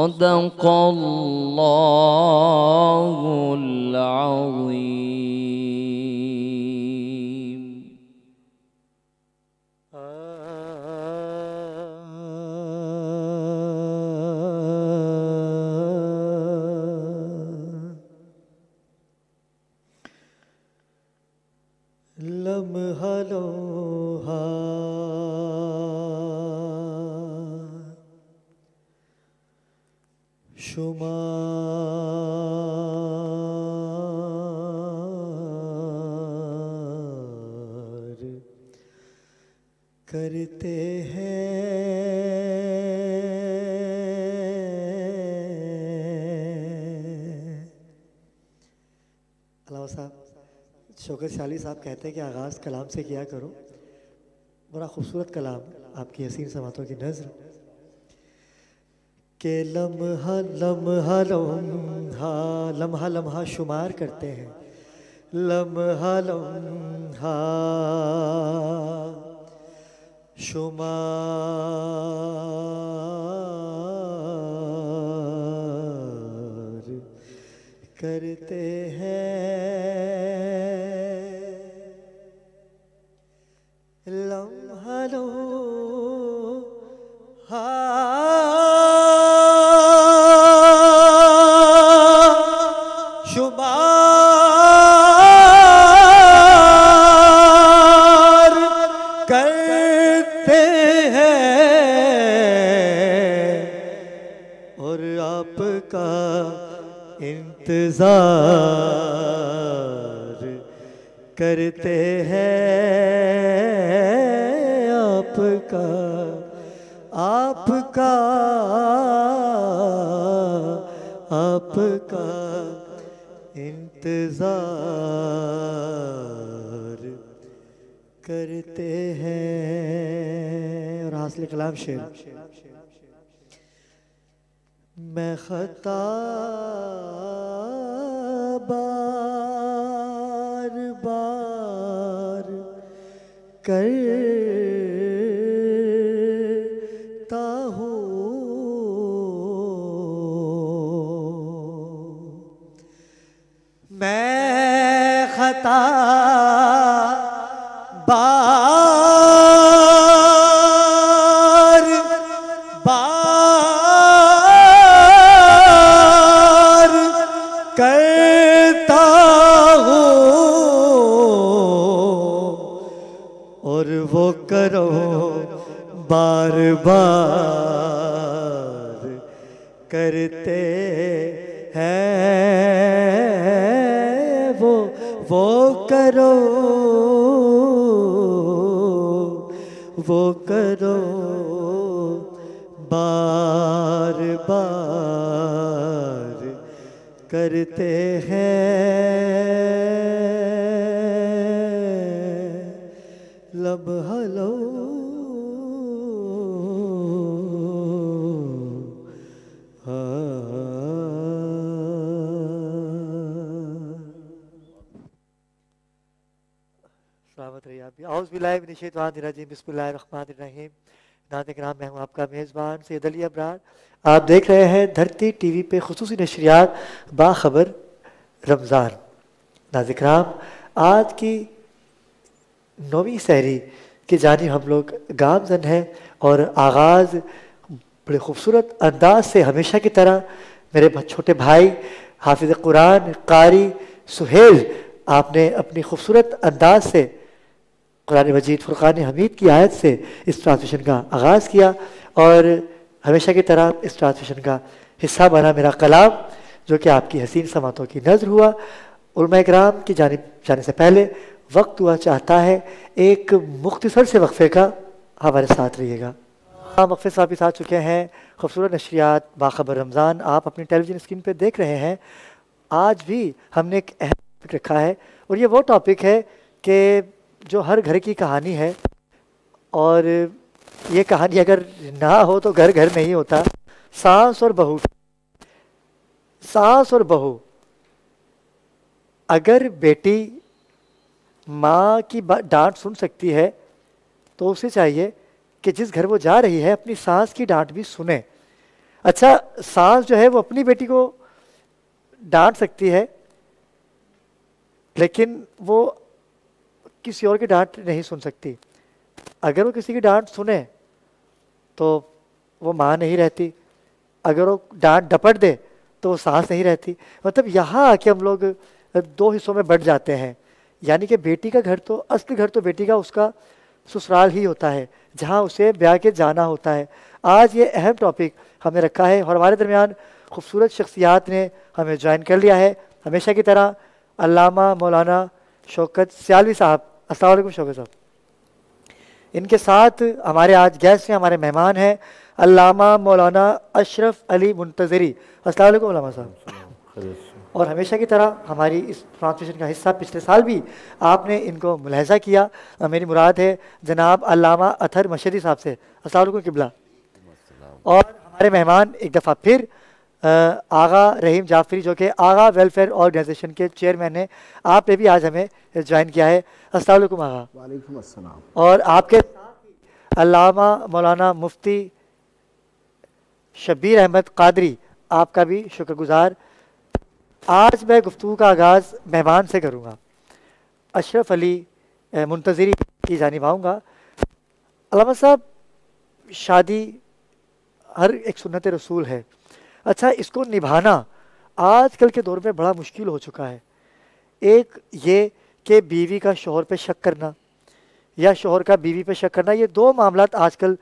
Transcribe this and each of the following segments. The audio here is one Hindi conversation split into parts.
सदक़ल्लाहुल अज़ीम। लम्हा लोहा शुमार करते हैं। अलावा साहब, शौकत शाली साहब कहते हैं कि आगाज़ कलाम से किया करो। बड़ा खूबसूरत कलाम, आपकी हसीन समातों की नज़र के लम्हा लम्हा लम्हा लम्हा लम्हा शुमार करते हैं। लम्हा लम्हा शुमार करते हैं। लम्हा लोहा शुमार करते हैं और आपका इंतजार करते हैं। आपका आपका इंतजार करते हैं। और हासिल कलाम शेर। मैं खता बार बार करता हूँ, मैं खता बार बार करता हूँ और वो करो बार बार करते हैं। वो करो बार बार करते हैं। लम्हा लो सलामत रहिए आप भी। औज़ बिल्लाहि मिनश शैतानिर रजीम, बिस्मिल्लाहिर रहमानिर रहीम। नाज़रीन किराम, मैं हूँ आपका मेज़बान सैयद अली अबरार। आप देख रहे हैं धरती टीवी पे खुसूसी नशरियात बाखबर रमज़ान। नाज़रीन किराम, आज की 9वीं सहरी की जानिब हम लोग गामज़न हैं और आगाज़ बड़े खूबसूरत अंदाज से हमेशा की तरह मेरे छोटे भाई हाफिज़ कुरान कारी सुहेल, आपने अपनी खूबसूरत अंदाज से कुरान मजीद फुरक़ान हमीद की आयत से इस ट्रांसमिशन का आगाज़ किया और हमेशा की तरह इस ट्रांसमिशन का हिस्सा बना मेरा कलाम, जो कि आपकी हसीन समातों की नज़र हुआ। उलमा किराम की जानिब जाने से पहले वक्त हुआ चाहता है एक मुख्तसर से वक्फ़े का, हमारे साथ रहिएगा। हाँ, वक्फ़े साहब आ चुके हैं। खूबसूरत नशरियात बाखबर रमज़ान आप अपनी टेलीविज़न स्क्रीन पर देख रहे हैं। आज भी हमने एक अहम टॉपिक रखा है और ये वो टॉपिक है कि जो हर घर की कहानी है, और ये कहानी अगर ना हो तो घर घर नहीं होता। सास और बहू। सास और बहू, अगर बेटी माँ की डांट सुन सकती है तो उसे चाहिए कि जिस घर वो जा रही है अपनी सास की डांट भी सुने। अच्छा, सास जो है वो अपनी बेटी को डांट सकती है, लेकिन वो किसी और की डांट नहीं सुन सकती। अगर वो किसी की डांट सुने तो वो माँ नहीं रहती, अगर वो डांट डपट दे तो वो सास नहीं रहती। मतलब यहाँ आके हम लोग दो हिस्सों में बढ़ जाते हैं। यानी कि बेटी का घर तो, असली घर तो बेटी का उसका ससुराल ही होता है, जहाँ उसे ब्याह के जाना होता है। आज ये अहम टॉपिक हमने रखा है और हमारे दरमियान खूबसूरत शख्सियात ने हमें ज्वाइन कर लिया है। हमेशा की तरह अल्लामा मौलाना शौकत सियालवी साहब, अस्सलाम वालेकुम शौकत साहब। इनके साथ हमारे आज गेस्ट हैं, हमारे मेहमान हैं अल्लामा मौलाना अशरफ अली मुंतज़री। अस्सलाम वालेकुम अल्लामा साहब। और हमेशा की तरह हमारी इस ट्रांसमिशन का हिस्सा पिछले साल भी आपने इनको मुलाहिज़ा किया, मेरी मुराद है जनाब अल्लामा अतहर मशहदी साहब से। अस्सलाम वालेकुम किबला। और हमारे मेहमान एक दफ़ा फिर आगा रहीम जाफरी, जो कि आगा वेलफेयर ऑर्गेनाइजेशन के चेयरमैन हैं, आपने भी आज हमें ज्वाइन किया है। अस्सलाम वालेकुम आगा। वालेकुम अस्सलाम। और आपके अल्लामा मौलाना मुफ्ती शब्बीर अहमद कादरी, आपका भी शुक्रगुजार। आज मैं गुफ्तगू का आगाज़ मेहमान से करूँगा, अशरफ अली मुंतज़री की जानिब आऊँगा। अल्लामा साहब, शादी हर एक सुन्नत रसूल है। अच्छा, इसको निभाना आजकल के दौर में बड़ा मुश्किल हो चुका है। एक ये कि बीवी का शोहर पे शक करना या शोहर का बीवी पे शक करना, ये दो मामलात आजकल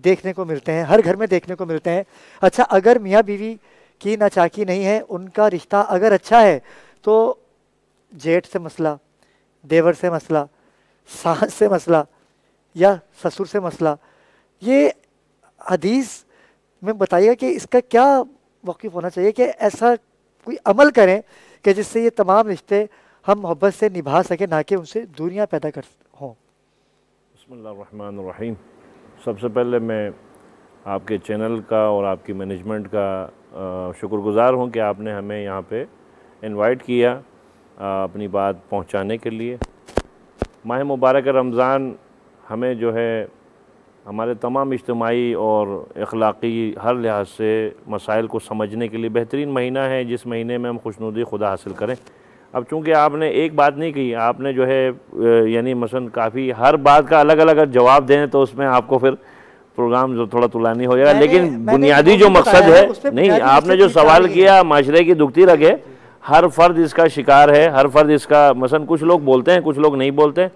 देखने को मिलते हैं, हर घर में देखने को मिलते हैं। अच्छा, अगर मियाँ बीवी की नाचाकी नहीं है, उनका रिश्ता अगर अच्छा है, तो जेठ से मसला, देवर से मसला, सास से मसला या ससुर से मसला, ये हदीस में बताइएगा कि इसका क्या वाक़िफ़ होना चाहिए कि ऐसा कोई अमल करें कि जिससे ये तमाम रिश्ते हम मोहब्बत से निभा सकें, ना कि उनसे दूरियां पैदा कर हों। बिस्मिल्लाहिर्रहमानिर्रहीम। सबसे पहले मैं आपके चैनल का और आपकी मैनेजमेंट का शुक्रगुज़ार हूँ कि आपने हमें यहाँ पे इनवाइट किया अपनी बात पहुँचाने के लिए। माह मुबारक रमज़ान हमें जो है हमारे तमाम इज्तिमाई और अखलाक़ी हर लिहाज से मसाइल को समझने के लिए बेहतरीन महीना है, जिस महीने में हम खुशनुदी खुदा हासिल करें। अब चूँकि आपने एक बात नहीं की, आपने जो है यानी मसलन काफ़ी हर बात का अलग अलग जवाब दें तो उसमें आपको फिर प्रोग्राम जो थोड़ा तुलानी हो जाएगा। लेकिन बुनियादी जो मकसद है, नहीं, आपने जो सवाल किया माशरे की दुखती रखे, हर फ़र्द इसका शिकार है, हर फ़र्द इसका, मसलन कुछ लोग बोलते हैं, कुछ लोग नहीं बोलते हैं।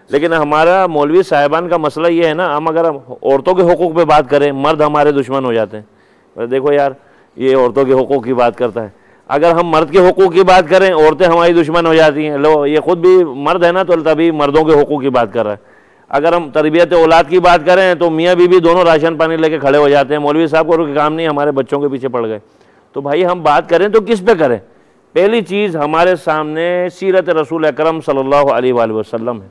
लेकिन हमारा मौलवी साहिबान का मसला ये है ना, हम अगर औरतों के हुकूक़ पे बात करें, मर्द हमारे दुश्मन हो जाते हैं। देखो यार, ये औरतों के हुकूक़ की बात करता है। अगर हम मर्द के हुकूक़ की बात करें, औरतें हमारी दुश्मन हो जाती हैं। लो, ये ख़ुद भी मर्द है ना, तो तभी मर्दों के हुकूक़ की बात कर रहा है। अगर हम तरबियत औलाद की बात करें तो मियाँ बीवी दोनों राशन पानी लेके खड़े हो जाते हैं। मौलवी साहब को काम नहीं, हमारे बच्चों के पीछे पड़ गए। तो भाई हम बात करें तो किस पे करें? पहली चीज़ हमारे सामने सीरत रसूल अकरम सल्लल्लाहु अलैहि वसल्लम है।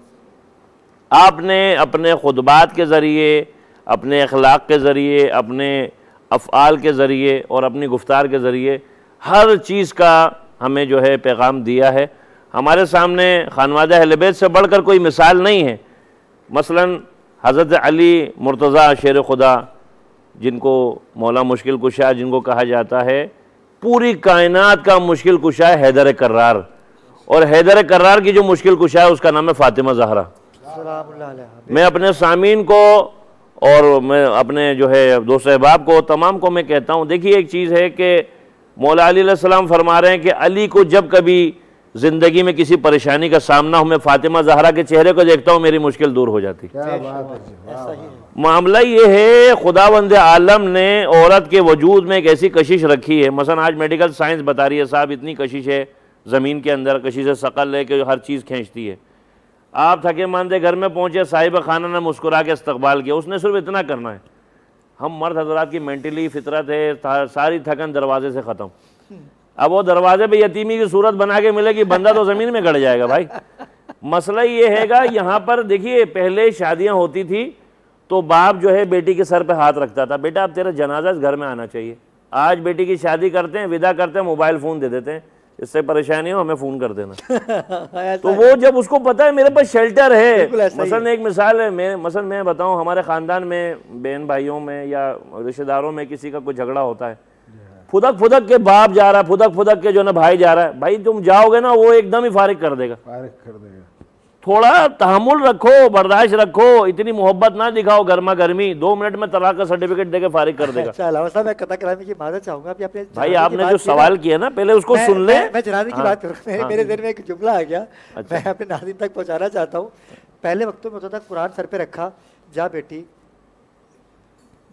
आपने अपने खुतबात के ज़रिए, अपने अखलाक के ज़रिए, अपने अफ़आल के ज़रिए और अपनी गुफ्तार के ज़रिए हर चीज़ का हमें जो है पैगाम दिया है। हमारे सामने खानवादा अहले बैत से बढ़कर कोई मिसाल नहीं है। मसलन हज़रत अली मुर्तज़ा शेर खुदा, जिनको मौला मुश्किल कुशा जिनको कहा जाता है, पूरी कायनात का मुश्किल कुशा है हैदर कर्रार, और हैदर कर्रार की जो मुश्किल कुशा है उसका नाम है फ़ातिमा ज़हरा। मैं अपने सामीन को और मैं अपने जो है दोस्त अहबाब को, तमाम को मैं कहता हूँ, देखिए एक चीज़ है कि मौला अली अलैहिस्सलाम फरमा रहे हैं कि अली को जब कभी ज़िंदगी में किसी परेशानी का सामना हो, मैं फ़ातिमा ज़हरा के चेहरे को देखता हूँ, मेरी मुश्किल दूर हो जाती। मामला ये है, खुदावंद आलम ने औरत के वजूद में एक ऐसी कशिश रखी है। मसलन आज मेडिकल साइंस बता रही है साहब, इतनी कशिश है ज़मीन के अंदर, कशिश शकल है कि हर चीज़ खींचती है। आप थके मांदे घर में पहुँचे, साहिब खाना ने मुस्कुरा के इस्तकबाल किया, उसने सिर्फ इतना करना है। हम मर्द हजरात की मेंटली फितरत है, सारी थकन दरवाजे से ख़त्म। अब वो दरवाजे पे यतीमी की सूरत बना के मिलेगी, बंदा तो ज़मीन में गड़ जाएगा भाई। मसला ये हैगा, यहाँ पर देखिए, पहले शादियाँ होती थी तो बाप जो है बेटी के सर पे हाथ रखता था, बेटा अब तेरा जनाजा इस घर में आना चाहिए। आज बेटी की शादी करते हैं, विदा करते हैं, मोबाइल फ़ोन दे देते हैं, इससे परेशानी हो हमें फ़ोन कर देना। ऐसा तो वो जब उसको पता है मेरे पास शेल्टर है, बिल्कुल ऐसा ही मसलन एक मिसाल है, मैं बताऊं, हमारे ख़ानदान में बहन भाइयों में या रिश्तेदारों में किसी का कोई झगड़ा होता है, फुदक फुदक के बाप जा रहा है, फुदक फुदक के जो ना भाई जा रहा है, भाई तुम जाओगे ना वो एकदम ही फारिग कर देगा। थोड़ा तहमुल रखो, बर्दाश्त रखो, इतनी मोहब्बत ना दिखाओ, गर्मा गर्मी 2 मिनट में तलाक का सर्टिफिकेट देके फारिग कर देगा। अच्छा अलावा साहब, मैं कथा कराने की माजरत चाहूंगा अभी आपने भाई आपने जो सवाल किया ना पहले उसको सुन ले। मैं जनाजे की बात करूँ, मेरे दिल में एक जुमला आ गया, मैं अपने नाज़रीन तक पहुंचाना चाहता हूँ। पहले वक्तों में होता था कुरान सर पे रखा, जा बेटी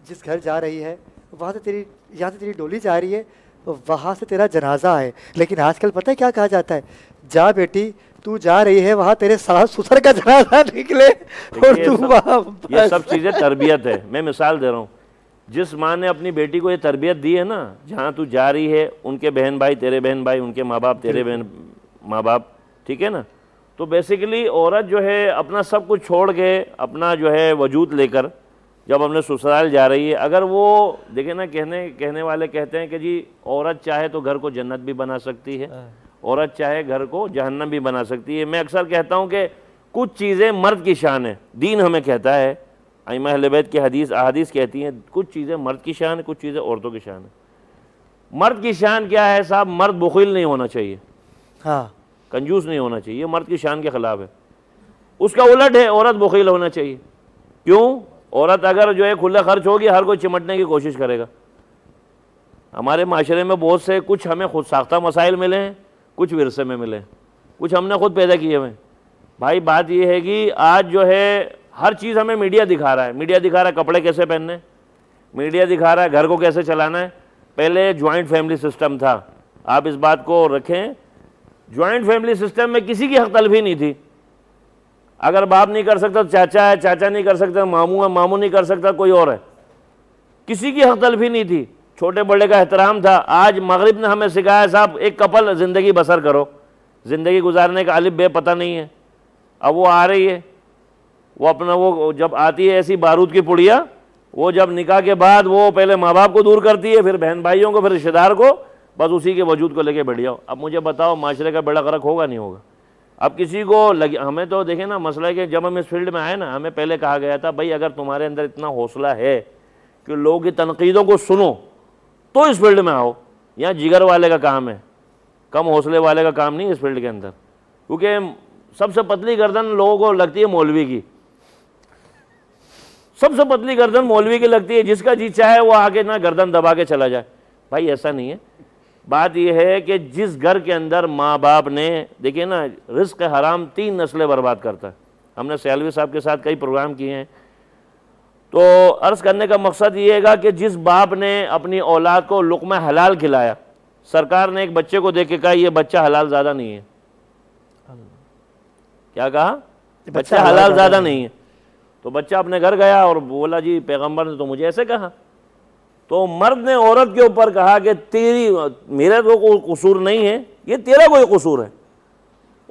जिस घर जा रही है वहाँ से तेरी, यहाँ से तेरी डोली जा रही है, वहाँ से तेरा जनाजा है। लेकिन आजकल पता है क्या कहा जाता है, जा बेटी तू जा रही है वहाँ तेरे सास ससुर का जनाजा निकले और तू वहाँ। ये सब चीज़ें तरबियत है। मैं मिसाल दे रहा हूँ, जिस माँ ने अपनी बेटी को ये तरबियत दी है ना, जहाँ तू जा रही है उनके बहन भाई तेरे बहन भाई, उनके माँ बाप तेरे बहन माँ बाप, ठीक है ना। तो बेसिकली औरत जो है अपना सब कुछ छोड़ के, अपना जो है वजूद लेकर जब अपने ससुराल जा रही है, अगर वो देखे ना, कहने वाले कहते हैं कि जी औरत चाहे तो घर को जन्नत भी बना सकती है, औरत चाहे घर को जहन्नम भी बना सकती है। मैं अक्सर कहता हूँ कि कुछ चीज़ें मर्द की शान है, दीन हमें कहता है, अइम्मा अहले बैत की अहादीस कहती हैं कुछ चीज़ें मर्द की शान है, कुछ चीज़ें औरतों की शान है। मर्द की शान क्या है साहब, मर्द बुखिल नहीं होना चाहिए, हाँ कंजूस नहीं होना चाहिए, मर्द की शान के ख़िलाफ़ है। उसका उलट है, औरत बुखिल होना चाहिए। क्यों? औरत अगर जो है खुला खर्च होगी, हर कोई चिमटने की कोशिश करेगा। हमारे माशरे में बहुत से, कुछ हमें खुद साख्ता मसाइल मिले हैं, कुछ विरसे में मिले, कुछ हमने खुद पैदा किए हुए। भाई बात यह है कि आज जो है हर चीज़ हमें मीडिया दिखा रहा है। मीडिया दिखा रहा है कपड़े कैसे पहनने, मीडिया दिखा रहा है घर को कैसे चलाना है। पहले जॉइंट फैमिली सिस्टम था, आप इस बात को रखें, जॉइंट फैमिली सिस्टम में किसी की हक तलफी नहीं थी। अगर बाप नहीं कर सकता तो चाचा है, चाचा नहीं कर सकता मामू है, मामू नहीं कर सकता कोई और है, किसी की हक तलफी नहीं थी, छोटे बड़े का एहतराम था। आज मगरिब ने हमें सिखाया साहब एक कपल ज़िंदगी बसर करो, ज़िंदगी गुजारने का अलिफ बे पता नहीं है। अब वो आ रही है, वो अपना वो जब आती है ऐसी बारूद की पुड़िया, वो जब निकाह के बाद वो पहले माँ बाप को दूर करती है, फिर बहन भाइयों को, फिर रिश्तेदार को, बस उसी के वजूद को लेके बैठ जाओ। अब मुझे बताओ माशरे का बेड़ा गर्क होगा नहीं होगा? अब किसी को लगे, हमें तो देखें ना मसला है कि जब हम इस फील्ड में आए ना, हमें पहले कहा गया था भाई अगर तुम्हारे अंदर इतना हौसला है कि लोगों की तनकीदों को सुनो तो इस फील्ड में आओ। यहाँ जिगर वाले का काम है, कम हौसले वाले का काम नहीं इस फील्ड के अंदर, क्योंकि सबसे पतली गर्दन लोगों को लगती है मौलवी की, सबसे पतली गर्दन मौलवी की लगती है, जिसका जी चाहे वो आके ना गर्दन दबा के चला जाए। भाई ऐसा नहीं है। बात यह है कि जिस घर के अंदर माँ बाप ने, देखिए ना, रिस्क हराम 3 नस्लें बर्बाद करता है। हमने सैलवी साहब के साथ कई प्रोग्राम किए हैं, तो अर्ज़ करने का मकसद ये है कि जिस बाप ने अपनी औलाद को लुक़मा हलाल खिलाया, सरकार ने एक बच्चे को देख के कहा ये बच्चा हलाल ज़्यादा नहीं है। क्या कहा? बच्चा हलाल ज़्यादा नहीं है। तो बच्चा अपने घर गया और बोला जी पैगंबर ने तो मुझे ऐसे कहा। तो मर्द ने औरत के ऊपर कहा कि मेरा तो कोई कसूर नहीं है, ये तेरा कोई कसूर है।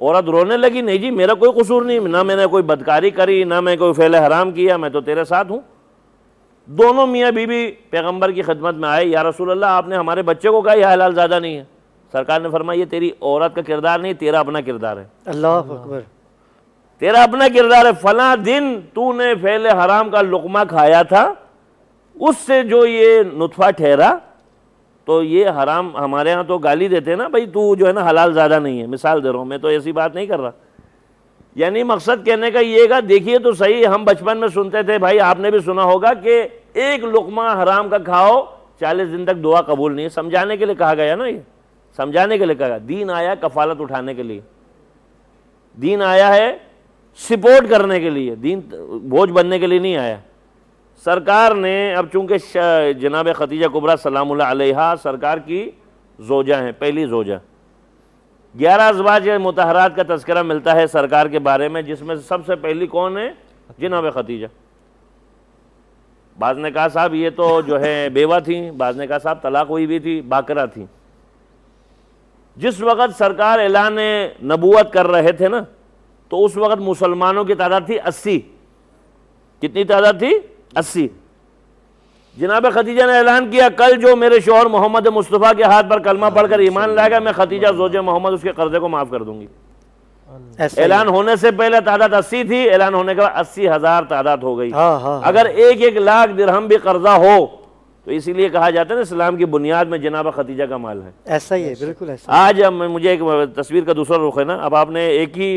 औरत रोने लगी, नहीं जी मेरा कोई कसूर नहीं, ना मैंने कोई बदकारी करी, ना मैं कोई फेले हराम किया, मैं तो तेरे साथ हूँ। दोनों मियाँ बीवी पैगंबर की खिदमत में आए, या रसूल अल्लाह आपने हमारे बच्चे को कहा यह हलाल ज़्यादा नहीं है। सरकार ने फरमाया ये तेरी औरत का किरदार नहीं, तेरा अपना किरदार है। अल्लाह अकबर, तेरा अपना किरदार है। फला दिन तूने फेले हराम का लुक़मा खाया था, उससे जो ये नुतफ़ा ठहरा, तो ये हराम। हमारे यहाँ तो गाली देते हैं ना भाई तू जो है ना हलाल ज़्यादा नहीं है, मिसाल दे रहा हूँ मैं, तो ऐसी बात नहीं कर रहा। यानी मकसद कहने का ये का, देखिए तो सही, हम बचपन में सुनते थे, भाई आपने भी सुना होगा कि एक लुक़मा हराम का खाओ 40 दिन तक दुआ कबूल नहीं है। समझाने के लिए कहा गया ना, ये समझाने के लिए कहा। दीन आया कफालत उठाने के लिए, दीन आया है सपोर्ट करने के लिए, दीन बोझ बनने के लिए नहीं आया। सरकार ने, अब चूंकि जनाब खतीजा कुबरा सलामुल्लाह अलैहा सरकार की जोजा हैं, पहली जोजा, 11 अज़वाज मुतहरात का तज़किरा मिलता है सरकार के बारे में, जिसमें सबसे पहली कौन है? जनाब खतीजा। बाज़ ने कहा साहब ये तो जो है बेवा थी, बाज़ ने कहा साहब तलाक हुई भी थी, बाकरा थी। जिस वक़्त सरकार ऐलान नबूवत कर रहे थे ना, तो उस वक़्त मुसलमानों की तादाद थी 80। कितनी तादाद थी? 80। जनाब खदीजा ने ऐलान किया, कल जो मेरे शौहर मोहम्मद मुस्तफ़ा के हाथ पर कलमा पढ़कर ईमान लाएगा, मैं खदीजा ज़ौजे मोहम्मद उसके कर्जे को माफ़ कर दूंगी। ऐलान होने से पहले तादाद 80 थी, ऐलान होने के बाद 80,000 तादाद हो गई। अगर 1-1 लाख दिरहम भी कर्जा हो तो इसीलिए कहा जाता है ना, इस्लाम की बुनियाद में जनाब खदीजा का माल है। ऐसा ही है, बिल्कुल ऐसा। आज मुझे एक तस्वीर का दूसरा रुख है ना, अब आपने एक ही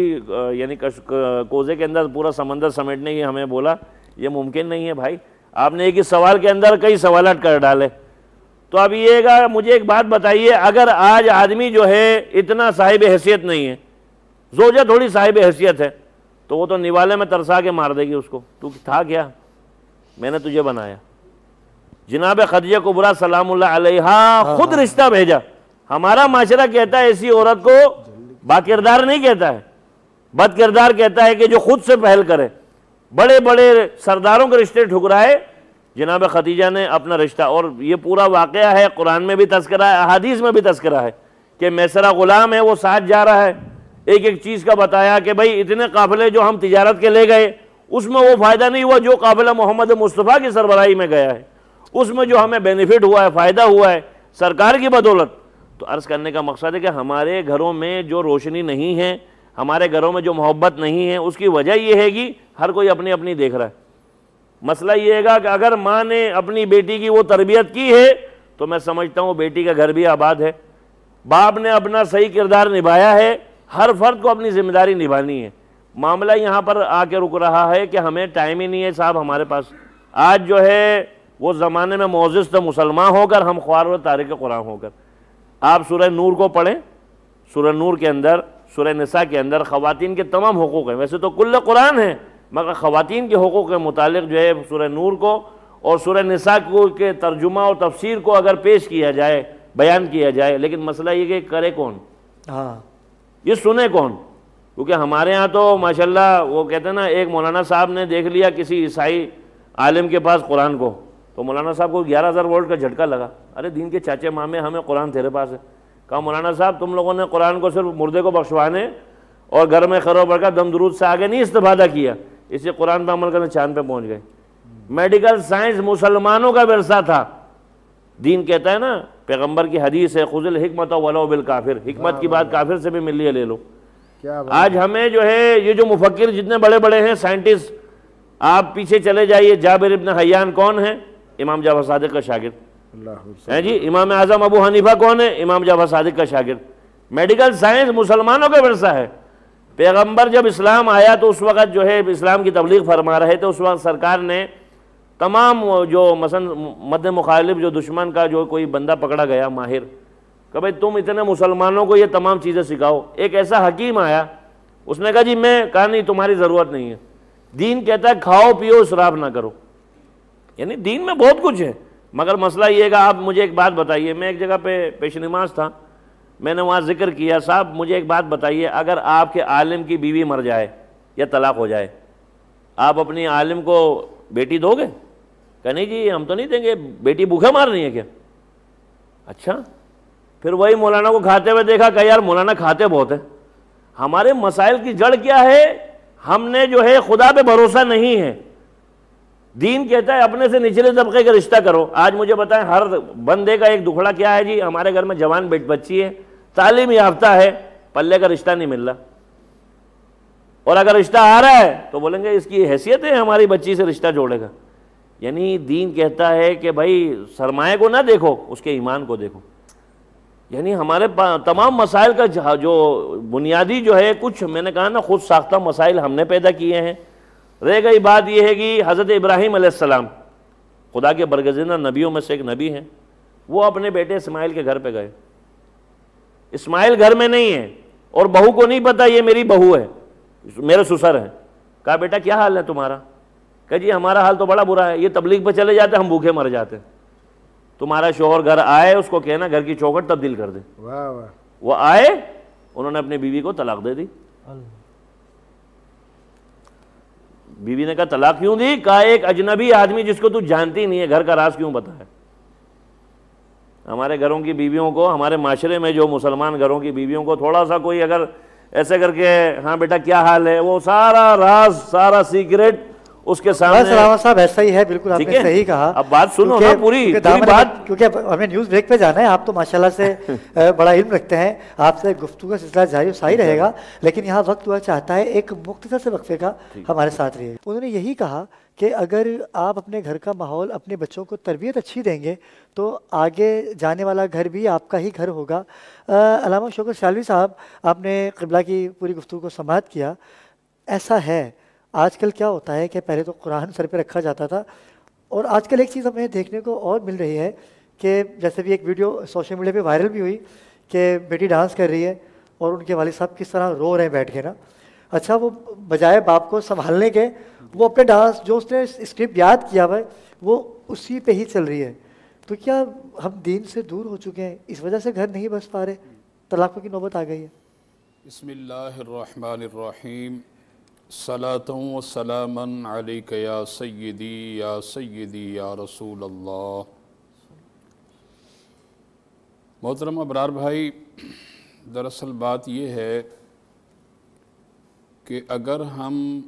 यानी कोजे के अंदर पूरा समंदर समेटने की हमें बोला, ये मुमकिन नहीं है भाई। आपने एक ही सवाल के अंदर कई सवालात कर डाले। तो अब ये मुझे एक बात बताइए, अगर आज आदमी जो है इतना साहिब हैसियत नहीं है, ज़ौजा थोड़ी साहिब हैसियत है, तो वो तो निवाले में तरसा के मार देगी उसको, तू था क्या, मैंने तुझे बनाया। जनाब खदीजा कुबरा सलामुल्लाह अलैहा खुद रिश्ता भेजा। हमारा माशरा कहता है ऐसी औरत को बाकिरदार नहीं कहता है, बदकिरदार कहता है कि जो खुद से पहल करे। बड़े बड़े सरदारों के रिश्ते ठुकराए, जनाब खदीजा ने अपना रिश्ता, और ये पूरा वाक़या है, कुरान में भी तज़किरा है, अहादीस में भी तज़किरा है कि मैसरा ग़ुलाम है, वो साथ जा रहा है। एक एक चीज़ का बताया कि भाई इतने काफ़िले जो हम तिजारत के ले गए उसमें वो फ़ायदा नहीं हुआ जो काफ़िला मोहम्मद मुस्तफ़ा की सरबराही में गया है, उसमें जो हमें बेनिफिट हुआ है, फ़ायदा हुआ है सरकार की बदौलत। तो अर्ज़ करने का मकसद है कि हमारे घरों में जो रोशनी नहीं है, हमारे घरों में जो मोहब्बत नहीं है, उसकी वजह यह है कि हर कोई अपनी अपनी देख रहा है। मसला ये है कि अगर माँ ने अपनी बेटी की वो तरबियत की है तो मैं समझता हूँ बेटी का घर भी आबाद है। बाप ने अपना सही किरदार निभाया है, हर फर्द को अपनी जिम्मेदारी निभानी है। मामला यहाँ पर आके रुक रहा है कि हमें टाइम ही नहीं है साहब हमारे पास। आज जो है वो ज़माने में मोअज़्ज़िज़ तो मुसलमान होकर, हम ख्वार व तारिक कुरान होकर। आप सूरह नूर को पढ़ें, सूरह नूर के अंदर, सूरह निसा के अंदर ख़वातीन के तमाम हुकूक़ हैं। वैसे तो कुल्ल कुरान है, मगर ख़वातीन के हुकूक़ के मुतालिक जो है सूरह नूर को और सूरह निसा को के तर्जुमा और तफसीर को अगर पेश किया जाए, बयान किया जाए, लेकिन मसला ये कि करे कौन, हाँ ये सुने कौन। क्योंकि हमारे यहाँ तो माशाल्लाह वो कहते हैं ना, एक मौलाना साहब ने देख लिया किसी ईसाई आलिम के पास कुरान को, तो मौलाना साहब को 11,000 वोल्ट का झटका लगा। अरे दीन के चाचे मामे, हमें कुरान तेरे पास है। कहा मौलाना साहब तुम लोगों ने कुरान को सिर्फ मुर्दे को बख्शवाने और घर में खरो बढ़कर दम दुरूद से आगे नहीं इस्तेफादा किया, इससे कुरान पर अमल करने चांद पे पहुँच गए। मेडिकल साइंस मुसलमानों का विरसा था। दीन कहता है ना, पैगंबर की हदीस है, खुज़िल हिकमत वलो बिल काफिर, हिकमत की बात काफिर से भी मिल लिया ले लो। आज हमें जो है ये जो मुफक्किर जितने बड़े बड़े हैं साइंटिस्ट, आप पीछे चले जाइए, जाबिर इब्न हय्यान कौन है, इमाम जाफर सादिक का शागिर्द है जी। इमाम आज़म अबू हनीफा कौन है, इमाम जाफर सादिक का शागिर्द। मेडिकल साइंस मुसलमानों का विरसा है। पैगंबर जब इस्लाम आया तो उस वक़्त जो है इस्लाम की तबलीग फरमा रहे थे, उस वक्त सरकार ने तमाम जो मसन मद्द मुखालिफ जो दुश्मन का जो कोई बंदा पकड़ा गया माहिर, कि भाई तुम इतने मुसलमानों को ये तमाम चीज़ें सिखाओ। एक ऐसा हकीम आया, उसने कहा जी मैं कहा नहीं तुम्हारी ज़रूरत नहीं है। दीन कहता है खाओ पियो इसराफ ना करो, यानी दीन में बहुत कुछ है। मगर मसला ये है कि आप मुझे एक बात बताइए, मैं एक जगह पे पेश नमाज था, मैंने वहाँ जिक्र किया, साहब मुझे एक बात बताइए, अगर आपके आलिम की बीवी मर जाए या तलाक हो जाए, आप अपनी आलिम को बेटी दोगे? कहा नहीं जी हम तो नहीं देंगे, बेटी भूखे मारनी है क्या? अच्छा, फिर वही मौलाना को खाते हुए देखा, कहा यार मौलाना खाते बहुत है। हमारे मसाइल की जड़ क्या है, हमने जो है खुदा पे भरोसा नहीं है। दीन कहता है अपने से निचले तबके का रिश्ता करो। आज मुझे बताएं, हर बंदे का एक दुखड़ा क्या है जी, हमारे घर में जवान बच्ची है, तालीम याफ्ता है, पल्ले का रिश्ता नहीं मिल रहा, और अगर रिश्ता आ रहा है तो बोलेंगे इसकी हैसियत है हमारी बच्ची से रिश्ता जोड़ेगा। यानी दीन कहता है कि भाई सरमाए को ना देखो, उसके ईमान को देखो। यानी हमारे तमाम मसाइल का जो बुनियादी जो है, कुछ मैंने कहा ना खुद साख्ता मसाइल हमने पैदा किए हैं। रह गई बात यह है कि हज़रत इब्राहीम अलैहिस्सलाम खुदा के बरगज़िंदा नबियों में से एक नबी हैं, वो अपने बेटे इस्माइल के घर पे गए। इस्माइल घर में नहीं है और बहू को नहीं पता ये मेरी बहू है, मेरे ससुर हैं। कहा बेटा क्या हाल है तुम्हारा? कहा जी हमारा हाल तो बड़ा बुरा है, ये तबलीग पे चले जाते हम भूखे मर जाते। तुम्हारा शोहर घर आए, उसको कहना घर की चौखट तब्दील कर दे। वाह वाह। वो आए, उन्होंने अपनी बीवी को तलाक दे दी। बीवी ने कहा तलाक क्यों दी? कहा एक अजनबी आदमी जिसको तू जानती नहीं है घर का राज क्यों बताया? हमारे घरों की बीवियों को, हमारे माशरे में जो मुसलमान घरों की बीवियों को थोड़ा सा कोई अगर ऐसे करके हाँ बेटा क्या हाल है, वो सारा राज सारा सीक्रेट उसके सामने। सलामत साहब ऐसा ही है, बिल्कुल ठीक आपने है? सही कहा। अब बात सुनो ना पूरी बात, क्योंकि अब हमें न्यूज़ ब्रेक पे जाना है। आप तो माशाल्लाह से बड़ा इल्म रखते हैं, आपसे गुफ्तगू का सिलसिला जारी सही रहेगा, लेकिन यहाँ वक्त हुआ चाहता है एक मुख्तसर से वक्फे का हमारे साथ रहिए। उन्होंने यही कहा कि अगर आप अपने घर का माहौल, अपने बच्चों को तरबियत अच्छी देंगे तो आगे जाने वाला घर भी आपका ही घर होगा। अल्लामा शौकत शालवी साहब, आपने क़िबला की पूरी गुफ्तगू को समाअत किया। ऐसा है आजकल क्या होता है कि पहले तो कुरान सर पे रखा जाता था, और आजकल एक चीज़ हमें देखने को और मिल रही है कि जैसे भी एक वीडियो सोशल मीडिया पे वायरल भी हुई कि बेटी डांस कर रही है और उनके वालिद साहब किस तरह रो रहे हैं बैठ के ना। अच्छा, वो बजाय बाप को संभालने के वो अपने डांस जो उसने स्क्रिप्ट याद किया हुआ है वो उसी पे ही चल रही है। तो क्या हम दीन से दूर हो चुके हैं, इस वजह से घर नहीं बस पा रहे, तलाक़ों की नौबत आ गई है? बिस्मिल्लाहिर्रहमानिर्रहीम, सलातुन व सलामन अलैका या सय्यदी या रसूल अल्लाह। मोहतरम अबरार भाई, दरअसल बात ये है कि अगर हम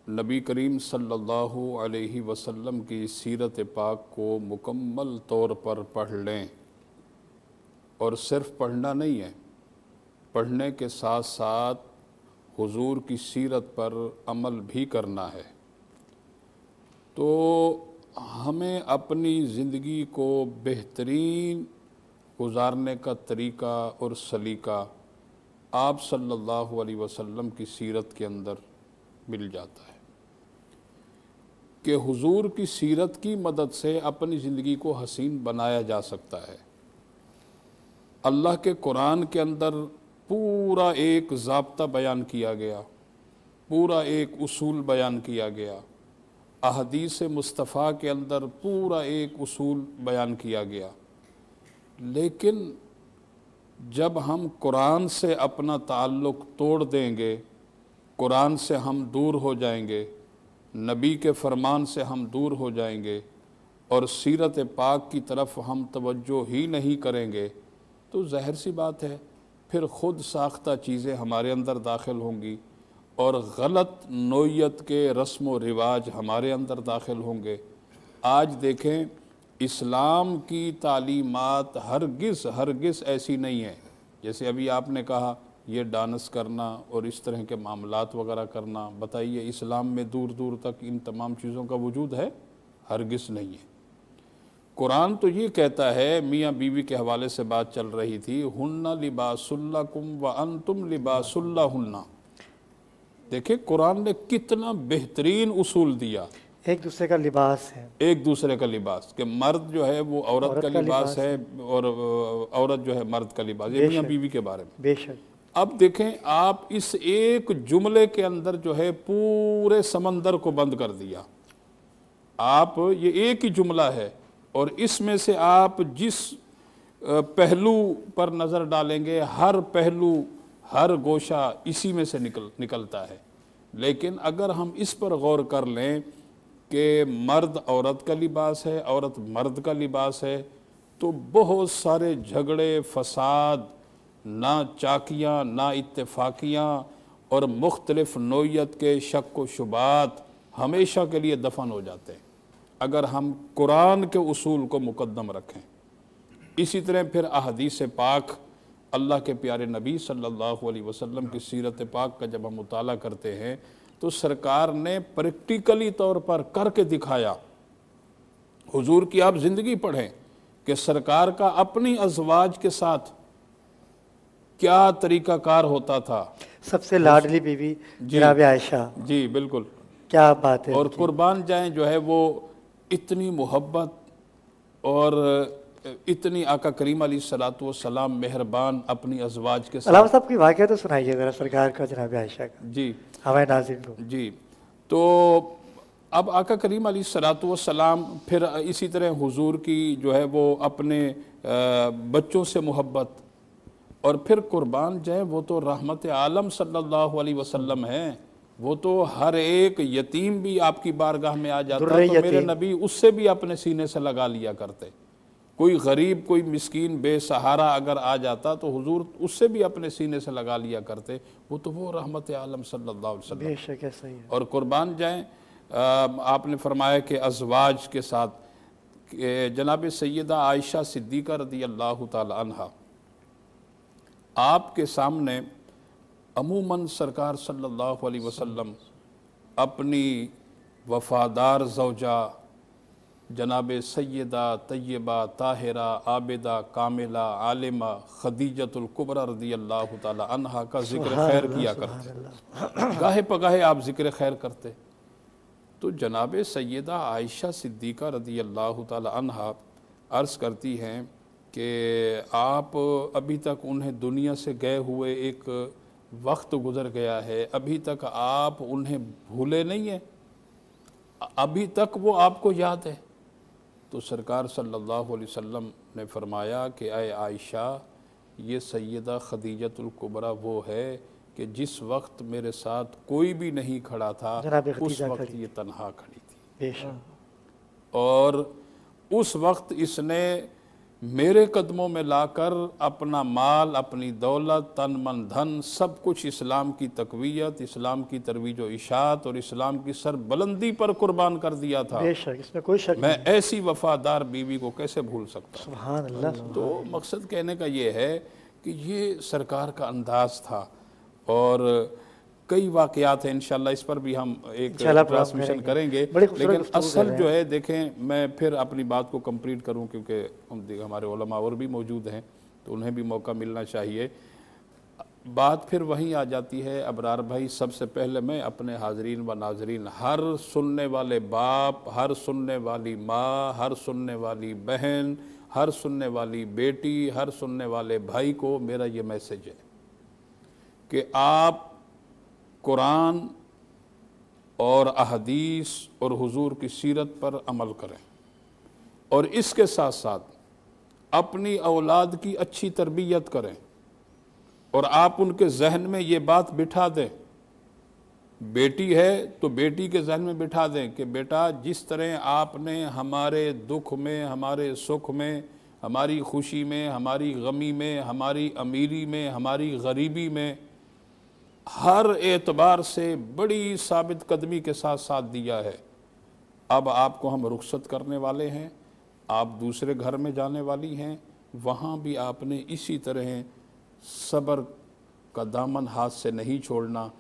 नबी करीम सल्लल्लाहु अलैहि वसल्लम की सीरत पाक को मुकम्मल तौर पर पढ़ लें, और सिर्फ़ पढ़ना नहीं है, पढ़ने के साथ साथ हुजूर की सीरत पर अमल भी करना है, तो हमें अपनी ज़िंदगी को बेहतरीन गुजारने का तरीक़ा और सलीका आप सल्लल्लाहु अलैहि वसल्लम की सीरत के अंदर मिल जाता है कि हुजूर की सीरत की मदद से अपनी ज़िंदगी को हसीन बनाया जा सकता है। अल्लाह के कुरान के अंदर पूरा एक ज़ाब्ता बयान किया गया, पूरा एक उसूल बयान किया गया। अहदीस मुस्तफ़ा के अंदर पूरा एक उसूल बयान किया गया। लेकिन जब हम कुरान से अपना ताल्लुक़ तोड़ देंगे, कुरान से हम दूर हो जाएंगे, नबी के फरमान से हम दूर हो जाएंगे और सीरत पाक की तरफ हम तवज्जो ही नहीं करेंगे, तो ज़ाहिर सी बात है फिर ख़ुद साख्ता चीज़ें हमारे अंदर दाखिल होंगी और गलत नोयत के रस्म व रिवाज हमारे अंदर दाखिल होंगे। आज देखें, इस्लाम की तालीमात हरगिज़ ऐसी नहीं है जैसे अभी आपने कहा ये डांस करना और इस तरह के मामलात वगैरह करना। बताइए, इस्लाम में दूर दूर तक इन तमाम चीज़ों का वजूद है? हरगिज़ नहीं है। कुरान तो ये कहता है, मियाँ बीवी के हवाले से बात चल रही थी, हुन्ना लिबासुल्लकुम व अंतुम लिबासुल्लहुन्ना। देखिए कुरान ने कितना बेहतरीन उसूल दिया, एक दूसरे का लिबास है, एक दूसरे का लिबास, कि मर्द जो है वो औरत का लिबास है और औरत जो है मर्द का लिबास, ये मियाँ बीवी के बारे में। बेशक। अब देखें, आप इस एक जुमले के अंदर जो है पूरे समंदर को बंद कर दिया। आप ये एक ही जुमला है और इसमें से आप जिस पहलू पर नज़र डालेंगे, हर पहलू, हर गोशा इसी में से निकलता है। लेकिन अगर हम इस पर गौर कर लें कि मर्द औरत का लिबास है, औरत मर्द का लिबास है, तो बहुत सारे झगड़े, फसाद, ना चाकियाँ, ना इत्तेफाकियाँ और मुख्तलिफ नोयत के शक व शुबात हमेशा के लिए दफन हो जाते हैं अगर हम कुरान के उसूल को मुकद्दम रखें। इसी तरह फिर अहदीस पाक, अल्लाह के प्यारे नबी सल्लल्लाहु अलैहि वसल्लम की सीरत पाक का जब हम मुताला करते हैं तो सरकार ने प्रैक्टिकली तौर पर करके दिखाया। हुजूर की आप ज़िंदगी पढ़ें कि सरकार का अपनी अज़वाज के साथ क्या तरीक़ाकार होता था। सबसे लाडली बीवी जनाब आयशा, जी बिल्कुल, क्या बात है। और कुर्बान जाएं जो है वो इतनी मोहब्बत और इतनी आका करीम अलैहिस्सलातु वस्सलाम मेहरबान अपनी अज़वाज के साथ। अल्लाह साहब की वाक़या तो सुनाइए ज़रा सरकार का, जनाब आयशा का। जी, हवाए नाज़िर को। जी, तो अब आका करीम अलैहिस्सलातु वस्सलाम, फिर इसी तरह हुजूर की जो है वो अपने बच्चों से मोहब्बत, और फिर कुर्बान जाए वो तो रहमत आलम सल्लल्लाहु अलैहि वसल्लम है, वो तो हर एक यतीम भी आपकी बारगाह में आ जाता तो मेरे नबी उससे भी अपने सीने से लगा लिया करते। कोई गरीब, कोई मिस्कीन, बेसहारा अगर आ जाता तो हुजूर उससे भी अपने सीने से लगा लिया करते। वो रहमत आलम सल्लल्लाहु अलैहि वसल्लम। बेशक ऐसा ही है। और कुर्बान जाएं, आपने फरमाया कि अज़वाज के साथ जनाब सैयदा आयशा सिद्दीक़ा रज़ी अल्लाह ताला अन्हा आपके सामने अमूमन सरकार सल्लल्लाहु अलैहि वसल्लम अपनी वफ़ादार ज़ौजा जनाब सैयदा तय्यबा ताहिरा आबिदा कामिला आलिमा खदीजतुल कुबरा रज़ी अल्लाह ताला अन्हा का ज़िक्र खैर किया करते। गाहे पगाहे आप ज़िक्र खैर करते। तो जनाब सैयदा आयशा सिद्दीक़ा रज़ी अल्लाह ताला अन्हा अर्ज़ करती हैं कि आप अभी तक उन्हें दुनिया से गए हुए एक वक्त गुज़र गया है, अभी तक आप उन्हें भूले नहीं हैं, अभी तक वो आपको याद है। तो सरकार सल्लल्लाहु अलैहि वसल्लम ने फरमाया कि ऐ आयशा, ये सैयदा खदीजतुल कुबरा वो है कि जिस वक्त मेरे साथ कोई भी नहीं खड़ा था उस वक्त ये तन्हा खड़ी थी, और उस वक्त इसने मेरे कदमों में लाकर अपना माल, अपनी दौलत, तन मन धन सब कुछ इस्लाम की तक़वियत, इस्लाम की तरवीज व इशाअत और इस्लाम की सरबुलंदी पर कुर्बान कर दिया था। बेशक, इसमें कोई शक मैं ऐसी वफादार बीवी को कैसे भूल सकता। सुभान अल्लाह। तो मकसद कहने का ये है कि ये सरकार का अंदाज़ था। और कई वाक़यात हैं, इंशाल्लाह इस पर भी हम एक ट्रांसमिशन करेंगे। लेकिन असल जो है, देखें, मैं फिर अपनी बात को कंप्लीट करूं क्योंकि हमारे उलमा और भी मौजूद हैं तो उन्हें भी मौका मिलना चाहिए। बात फिर वहीं आ जाती है अबरार भाई। सबसे पहले मैं अपने हाजरीन व नाजरीन, हर सुनने वाले बाप, हर सुनने वाली माँ, हर सुनने वाली बहन, हर सुनने वाली बेटी, हर सुनने वाले भाई को मेरा ये मैसेज है कि आप कुरान और अहदीस और हुजूर की सीरत पर अमल करें, और इसके साथ साथ अपनी औलाद की अच्छी तरबियत करें, और आप उनके जहन में ये बात बिठा दें, बेटी है तो बेटी के जहन में बिठा दें कि बेटा, जिस तरह आपने हमारे दुख में, हमारे सुख में, हमारी खुशी में, हमारी गमी में, हमारी अमीरी में, हमारी गरीबी में हर एतबार से बड़ी साबित कदमी के साथ साथ दिया है, अब आपको हम रुखसत करने वाले हैं, आप दूसरे घर में जाने वाली हैं, वहाँ भी आपने इसी तरह सब्र का दामन हाथ से नहीं छोड़ना,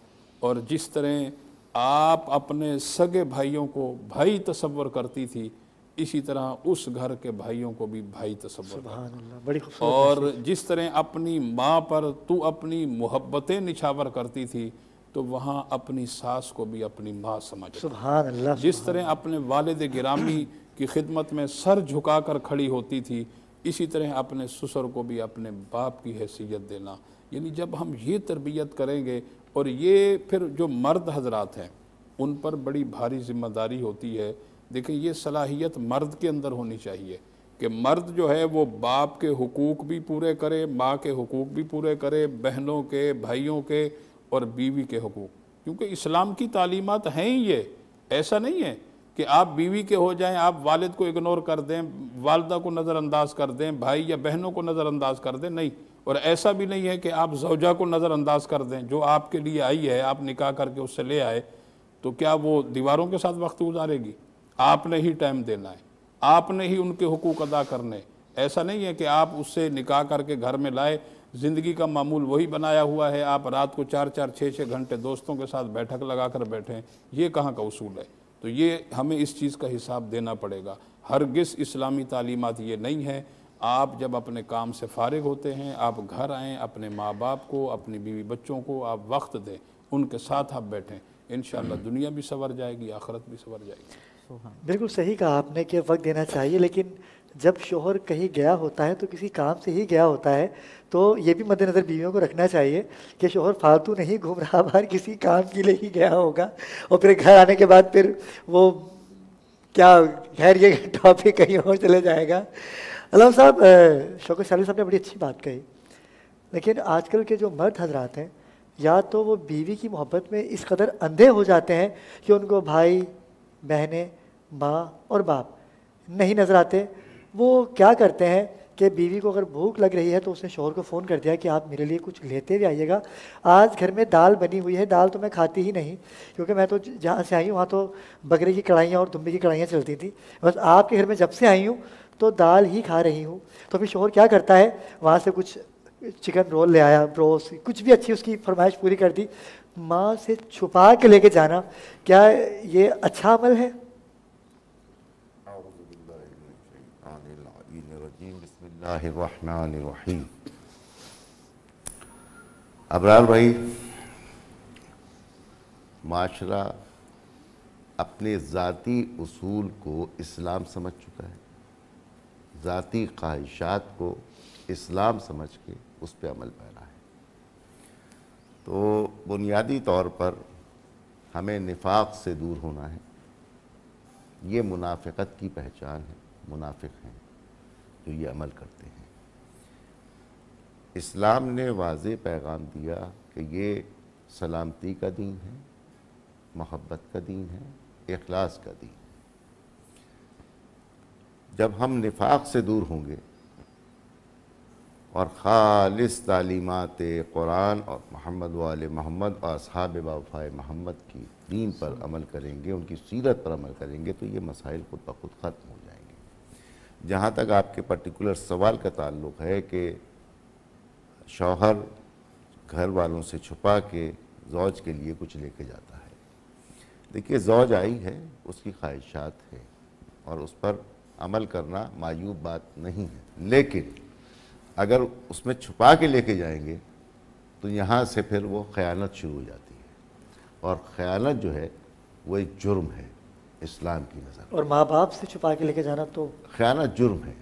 और जिस तरह आप अपने सगे भाइयों को भाई तसव्वुर करती थी, इसी तरह उस घर के भाइयों को भी भाई तसव्वुर, और जिस तरह अपनी माँ पर तू अपनी मोहब्बतें निछावर करती थी, तो वहाँ अपनी सास को भी अपनी माँ समझ। सुभान अल्लाह। जिस तरह अपने वालिद गिरामी की खिदमत में सर झुकाकर खड़ी होती थी, इसी तरह अपने ससुर को भी अपने बाप की हैसियत देना। यानी जब हम ये तरबियत करेंगे, और ये फिर जो मर्द हजरात हैं उन पर बड़ी भारी जिम्मेदारी होती है। देखिए, ये सलाहियत मर्द के अंदर होनी चाहिए कि मर्द जो है वो बाप के हुकूक भी पूरे करे, माँ के हुकूक भी पूरे करे, बहनों के, भाइयों के और बीवी के हुकूक, क्योंकि इस्लाम की तालीमात हैं ही ये। ऐसा नहीं है कि आप बीवी के हो जाएं, आप वालिद को इग्नोर कर दें, वालदा को नज़रअंदाज कर दें, भाई या बहनों को नज़रअंदाज कर दें, नहीं। और ऐसा भी नहीं है कि आप ज़ौजा को नज़रअंदाज कर दें, जो आपके लिए आई है, आप निकाह करके उससे ले आए, तो क्या वो दीवारों के साथ वक्त गुजारेगी? आपने ही टाइम देना है, आपने ही उनके हुकूक अदा करने। ऐसा नहीं है कि आप उससे निकाह करके घर में लाए, ज़िंदगी का मामूल वही बनाया हुआ है, आप रात को 4-4, 6-6 घंटे दोस्तों के साथ बैठक लगा कर बैठें, ये कहाँ का उसूल है? तो ये हमें इस चीज़ का हिसाब देना पड़ेगा। हरगिज़ इस्लामी तालीमात ये नहीं है आप जब अपने काम से फारिग होते हैं, आप घर आएँ, अपने माँ बाप को, अपनी बीवी बच्चों को आप वक्त दें, उनके साथ आप बैठें, इंशाअल्लाह दुनिया भी संवर जाएगी, आखिरत भी संवर जाएगी। बिल्कुल सही कहा आपने कि वक्त देना चाहिए, लेकिन जब शोहर कहीं गया होता है तो किसी काम से ही गया होता है, तो ये भी मद्देनज़र बीवियों को रखना चाहिए कि शोहर फालतू नहीं घूम रहा, बाहर किसी काम के लिए ही गया होगा, और फिर घर आने के बाद फिर वो क्या, खैर ये टॉपिक कहीं और चले जाएगा। अल्लाह साहब, शौकत शाली साहब ने बड़ी अच्छी बात कही, लेकिन आजकल के जो मर्द हजरात हैं, या तो वो बीवी की मोहब्बत में इस कदर अंधे हो जाते हैं कि उनको भाई, बहनें, माँ और बाप नहीं नज़र आते, वो क्या करते हैं कि बीवी को अगर भूख लग रही है तो उसने शौहर को फ़ोन कर दिया कि आप मेरे लिए कुछ लेते हुए आइएगा, आज घर में दाल बनी हुई है, दाल तो मैं खाती ही नहीं क्योंकि मैं तो जहाँ से आई हूँ वहाँ तो बकरे की कढ़ाइयाँ और दुम्बे की कढ़ाइयाँ चलती थी, बस आपके घर में जब से आई हूँ तो दाल ही खा रही हूँ। तो फिर शौहर क्या करता है, वहाँ से कुछ चिकन रोल ले आया, ब्रोस, कुछ भी अच्छी उसकी फरमाइश पूरी कर दी, माँ से छुपा के लेके जाना, क्या ये अच्छा अमल है? बिस्मिल्लाहिर्रहमानिर्रहीम। अबरार भाई, माशरा अपने ज़ाती उसूल को इस्लाम समझ चुका है, ज़ाती ख्वाहिशात को इस्लाम समझ के उस पर अमल पैरा है। तो बुनियादी तौर पर हमें निफाक से दूर होना है। ये मुनाफिकत की पहचान है, मुनाफिक हैं जो ये अमल करते हैं। इस्लाम ने वाज़े पैगाम दिया कि ये सलामती का दीन है, मोहब्बत का दीन है, इखलास का दीन। जब हम निफाक से दूर होंगे और ख़ालिस तालीमात कुरान और मोहम्मद वाले मोहम्मद और असहाब वफ़ाए मोहम्मद की दीन पर अमल करेंगे, उनकी सीरत पर अमल करेंगे, तो ये मसाइल खुद ब खुद ख़त्म हो जाएंगे। जहाँ तक आपके पर्टिकुलर सवाल का ताल्लुक़ है कि शौहर घर वालों से छुपा के ज़ौज के लिए कुछ लेके जाता है, देखिए ज़ौज आई है, उसकी ख्वाहिशात है और उस पर अमल करना मायूब बात नहीं है, लेकिन अगर उसमें छुपा के लेके जाएंगे तो यहाँ से फिर वो ख़यानत शुरू हो जाती है, और ख़यानत जो है वो एक जुर्म है इस्लाम की नज़र। और माँ बाप से छुपा के लेके जाना तो ख़यानत जुर्म है,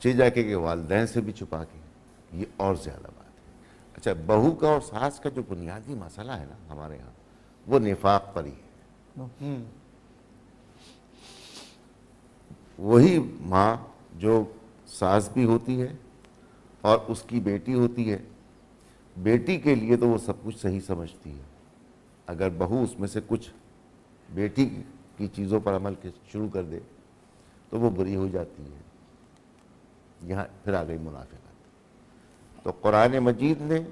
चे जाके के वालिदैन से भी छुपा के, ये और ज़्यादा बात है। अच्छा, बहू का और सास का जो बुनियादी मसला है ना हमारे यहाँ, वो निफाक पर ही है। वही माँ जो सास भी होती है और उसकी बेटी होती है, बेटी के लिए तो वो सब कुछ सही समझती है, अगर बहू उसमें से कुछ बेटी की चीज़ों पर अमल शुरू कर दे तो वो बुरी हो जाती है। यहाँ फिर आ गई मुनाफिकत। तो कुरान मजीद ने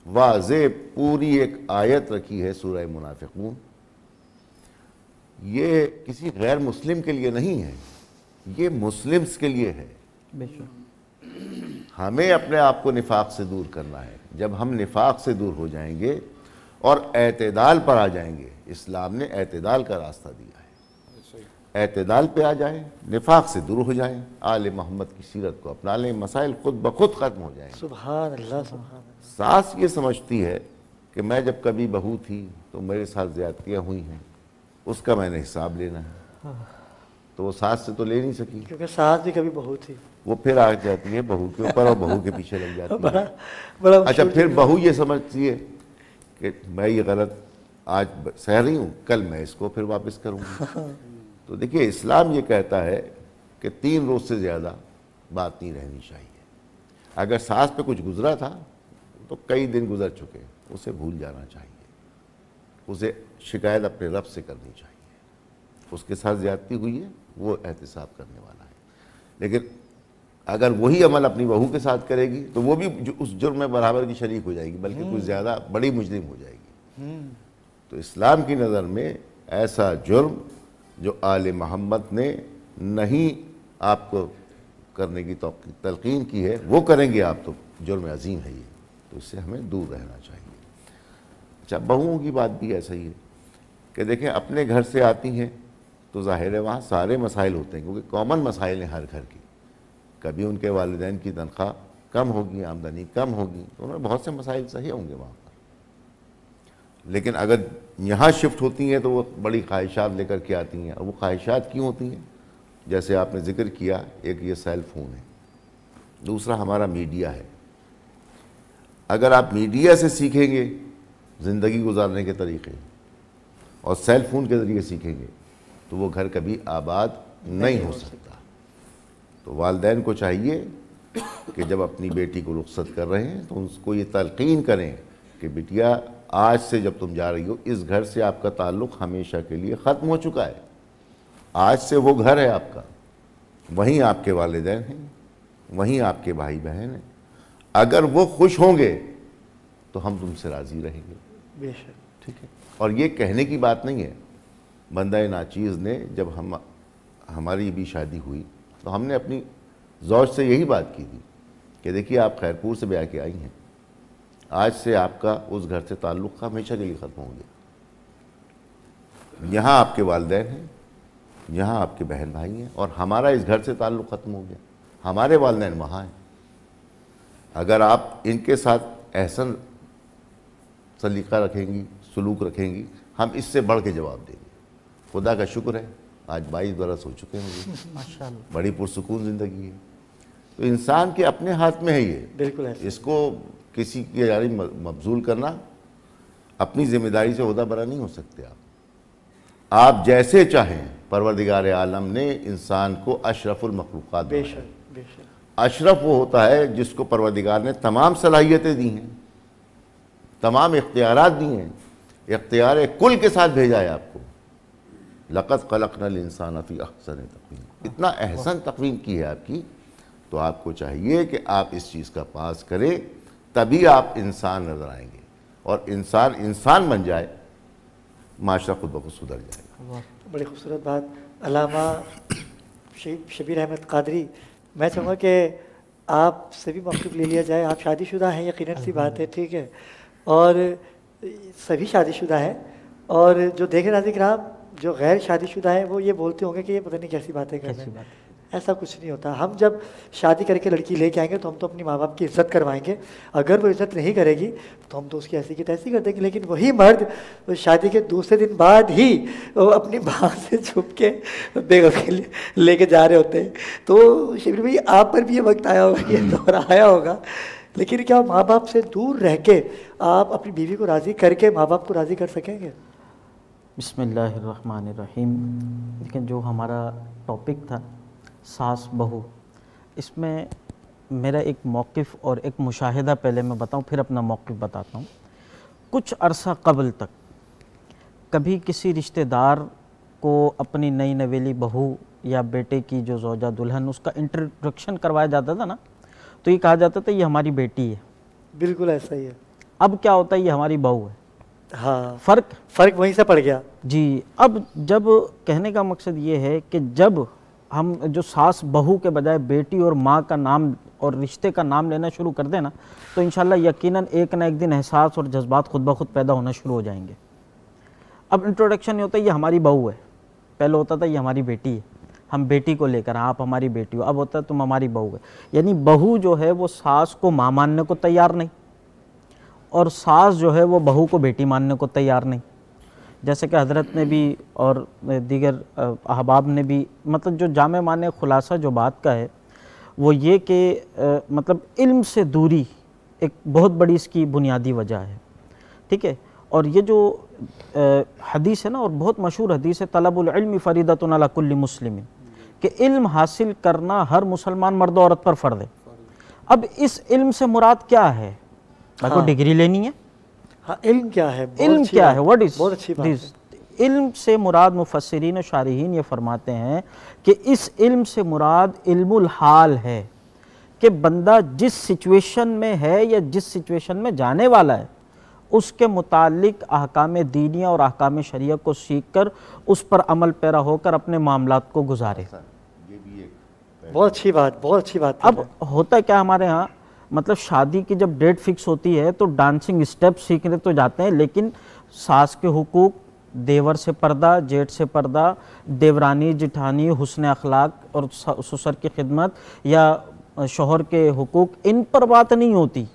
वाज़े पूरी एक आयत रखी है सूरह मुनाफिकून। ये किसी गैर मुस्लिम के लिए नहीं है, ये मुस्लिम्स के लिए है। हमें अपने आप को निफाक से दूर करना है। जब हम निफाक से दूर हो जाएंगे और एतदाल पर आ जाएंगे, इस्लाम ने एतदाल का रास्ता दिया है, एतदाल पे आ जाएं, निफाक से दूर हो जाएं, आले मोहम्मद की सीरत को अपना लें, मसाइल खुद ब खुद ख़त्म हो जाएंगे। सुभान अल्लाह, सुभान अल्लाह। सास ये समझती है कि मैं जब कभी बहू थी तो मेरे साथ ज़्यादतियाँ हुई हैं, उसका मैंने हिसाब लेना है। तो वो सास से तो ले नहीं सकी, क्योंकि सास भी कभी बहू थी। वो फिर आ जाती है बहू के ऊपर और बहू के पीछे लग जाती है। बड़ा अच्छा, फिर बहू ये समझती है कि मैं ये गलत आज सह रही हूँ, कल मैं इसको फिर वापस करूँगी। तो देखिए, इस्लाम ये कहता है कि 3 रोज़ से ज़्यादा बात नहीं रहनी चाहिए। अगर सास पे कुछ गुजरा था तो कई दिन गुजर चुके, उसे भूल जाना चाहिए, उसे शिकायत अपने रब से करनी चाहिए। उसके साथ ज़्यादती हुई है, वो एहतिसाब करने वाला है। लेकिन अगर वही अमल अपनी बहू के साथ करेगी तो वो भी उस जुर्म में बराबर की शरीक हो जाएगी, बल्कि कुछ ज़्यादा बड़ी मुजरिम हो जाएगी। तो इस्लाम की नज़र में ऐसा जुर्म जो आले मोहम्मद ने नहीं आपको करने की तलकीन की है, वो करेंगे आप तो जुर्म अजीम है ये, तो इससे हमें दूर रहना चाहिए। अच्छा, बहुओं की बात भी ऐसा ही है कि देखें, अपने घर से आती हैं तो ज़ाहिर है वहाँ सारे मसाइल होते हैं, क्योंकि कॉमन मसाइल हैं हर घर की। कभी उनके वालिदैन की तनख्वाह कम होगी, आमदनी कम होगी, तो उन्हें बहुत से मसाइल सही होंगे वहाँ पर। लेकिन अगर यहाँ शिफ्ट होती हैं तो वो बड़ी ख्वाहिशात लेकर के आती हैं। और वो ख्वाहिशात क्यों होती हैं? जैसे आपने ज़िक्र किया, एक ये सेल फ़ोन है, दूसरा हमारा मीडिया है। अगर आप मीडिया से सीखेंगे ज़िंदगी गुजारने के तरीक़े और सेल फ़ोन के ज़रिए सीखेंगे तो वो घर कभी आबाद नहीं हो सकता। तो वालिदैन को चाहिए कि जब अपनी बेटी को रुखसत कर रहे हैं तो उसको ये तलकीन करें कि बिटिया, आज से जब तुम जा रही हो, इस घर से आपका ताल्लुक़ हमेशा के लिए ख़त्म हो चुका है। आज से वो घर है आपका, वहीं आपके वालिदैन हैं, वहीं आपके भाई बहन हैं। अगर वो खुश होंगे तो हम तुमसे राज़ी रहेंगे। बेशक। ठीक है। और ये कहने की बात नहीं है। बंदा नाचीज़ ने जब हमारी भी शादी हुई तो हमने अपनी ज़ौज से यही बात की थी कि देखिए आप खैरपुर से ब्याह के आई हैं, आज से आपका उस घर से ताल्लुक़ हमेशा के लिए ख़त्म हो गया। यहाँ आपके वालिदैन हैं, यहाँ आपके बहन भाई हैं, और हमारा इस घर से ताल्लुक़ ख़त्म हो गया। हमारे वालिदैन वहाँ हैं। अगर आप इनके साथ एहसन सलीका रखेंगी, सुलूक रखेंगी, हम इससे बढ़ के जवाब देंगे। खुदा का शुक्र है आज 22 बरस हो चुके हैं मुझे, माशाअल्लाह, बड़ी पुरसुकून ज़िंदगी है। तो इंसान के अपने हाथ में है ये, बिल्कुल है। इसको किसी की जानिब मबजूल करना, अपनी जिम्मेदारी से ओहदा बरा नहीं हो सकते। आप जैसे चाहें, परवरदिगार आलम ने इंसान को अशरफुल मखलूक़ात बनाया। अशरफ वो होता है जिसको परवरदिगार ने तमाम सलाहियतें दी हैं, तमाम इख्तियारात दी हैं, इख्तियार कुल के साथ भेजा है आपको। लक़द ख़लक़नल इंसान फ़ी अहसन तक़वीम, इतना अहसन तक़वीम की है आपकी। तो आपको चाहिए कि आप इस चीज़ का पास करें, तभी आप इंसान नज़र आएंगे। और इंसान इंसान बन जाए, माशरा खुद ब खुद सुधर जाएगा। बड़ी खूबसूरत बात। अल्लामा शबीर अहमद क़ादरी, मैं चाहूँगा कि आपसे भी मौक़िफ़ ले लिया जाए। आप शादीशुदा हैं, यकीनन सी बात है, ठीक है, और सभी शादीशुदा हैं, और जो देखे नाज़रीन किराम जो गैर शादीशुदा है वो ये बोलते होंगे कि ये पता नहीं कैसी बातें कर रहे हैं। ऐसा कुछ नहीं होता। हम जब शादी करके लड़की लेके आएंगे तो हम तो अपनी माँ बाप की इज़्ज़त करवाएंगे। अगर वो इज़्ज़त नहीं करेगी तो हम तो उसकी ऐसी की तैसी कर देंगे। लेकिन वही मर्द शादी के दूसरे दिन बाद ही वो अपनी माँ से छुप के बेगम लेके जा रहे होते हैं। तो शिविर भाई आप पर भी ये वक्त आया होगा, ये दौर आया होगा, लेकिन क्या माँ बाप से दूर रह के आप अपनी बीवी को राज़ी करके माँ बाप को राज़ी कर सकेंगे? बिस्मिल्लाहिर्रहमानिर्रहीम। लेकिन जो हमारा टॉपिक था सास बहू, इसमें मेरा एक मौक़िफ़ और एक मुशाहिदा पहले मैं बताऊं, फिर अपना मौक़िफ़ बताता हूं। कुछ अरसा कबल तक कभी किसी रिश्तेदार को अपनी नई नवेली बहू या बेटे की जो ज़ौजा दुल्हन, उसका इंट्रोडक्शन करवाया जाता था ना, तो ये कहा जाता था ये हमारी बेटी है। बिल्कुल ऐसा ही है। अब क्या होता है, ये हमारी बहू है। हाँ, फ़र्क वहीं से पड़ गया जी। अब जब कहने का मकसद ये है कि जब हम जो सास बहू के बजाय बेटी और माँ का नाम और रिश्ते का नाम लेना शुरू कर देना, तो इंशाल्लाह यकीनन एक ना एक दिन एहसास और जज्बात खुद ब खुद पैदा होना शुरू हो जाएंगे। अब इंट्रोडक्शन नहीं होता ये हमारी बहू है, पहले होता था ये हमारी बेटी है, हम बेटी को लेकर, आप हमारी बेटी हो। अब होता है तुम हमारी बहू है। यानी बहू जो है वो सास को माँ मानने को तैयार नहीं, और सास जो है वो बहू को बेटी मानने को तैयार नहीं। जैसे कि हज़रत ने भी और दीगर अहबाब ने भी, मतलब जो जामे माने खुलासा जो बात का है वो ये कि मतलब इल्म से दूरी एक बहुत बड़ी इसकी बुनियादी वजह है, ठीक है। और ये जो हदीस है ना, और बहुत मशहूर हदीस है, तलबुल इल्मी फरीदतुन अला कुल्ली मुस्लिमिन, कि इल्म हासिल करना हर मुसलमान मर्द औरत पर फ़र्ज़ है। अब इस इल्म से मुराद क्या है? आपको डिग्री लेनी है? हाँ, इल्म क्या है? इल्म क्या है? What is? बहुत अच्छी बात है। इल्म से मुराद मुफस्सिरीन और शारिहीन ये फरमाते हैं कि इस इल्म से मुराद इल्मुल हाल है, कि बंदा जिस सिचुएशन में है या जिस सिचुएशन में जाने वाला है उसके मुतालिक अहकाम दीनिया और अहकाम शरिया को सीख कर उस पर अमल पैरा होकर अपने मामलात को गुजारे। बहुत अच्छी बात, बहुत अच्छी बात। अब होता क्या हमारे यहाँ, मतलब शादी की जब डेट फिक्स होती है तो डांसिंग स्टेप सीखने तो जाते हैं, लेकिन सास के हुकूक, देवर से पर्दा, जेठ से पर्दा, देवरानी जिठानी, हुस्न अखलाक और ससुर की खिदमत या शोहर के हुकूक, इन पर बात नहीं होती।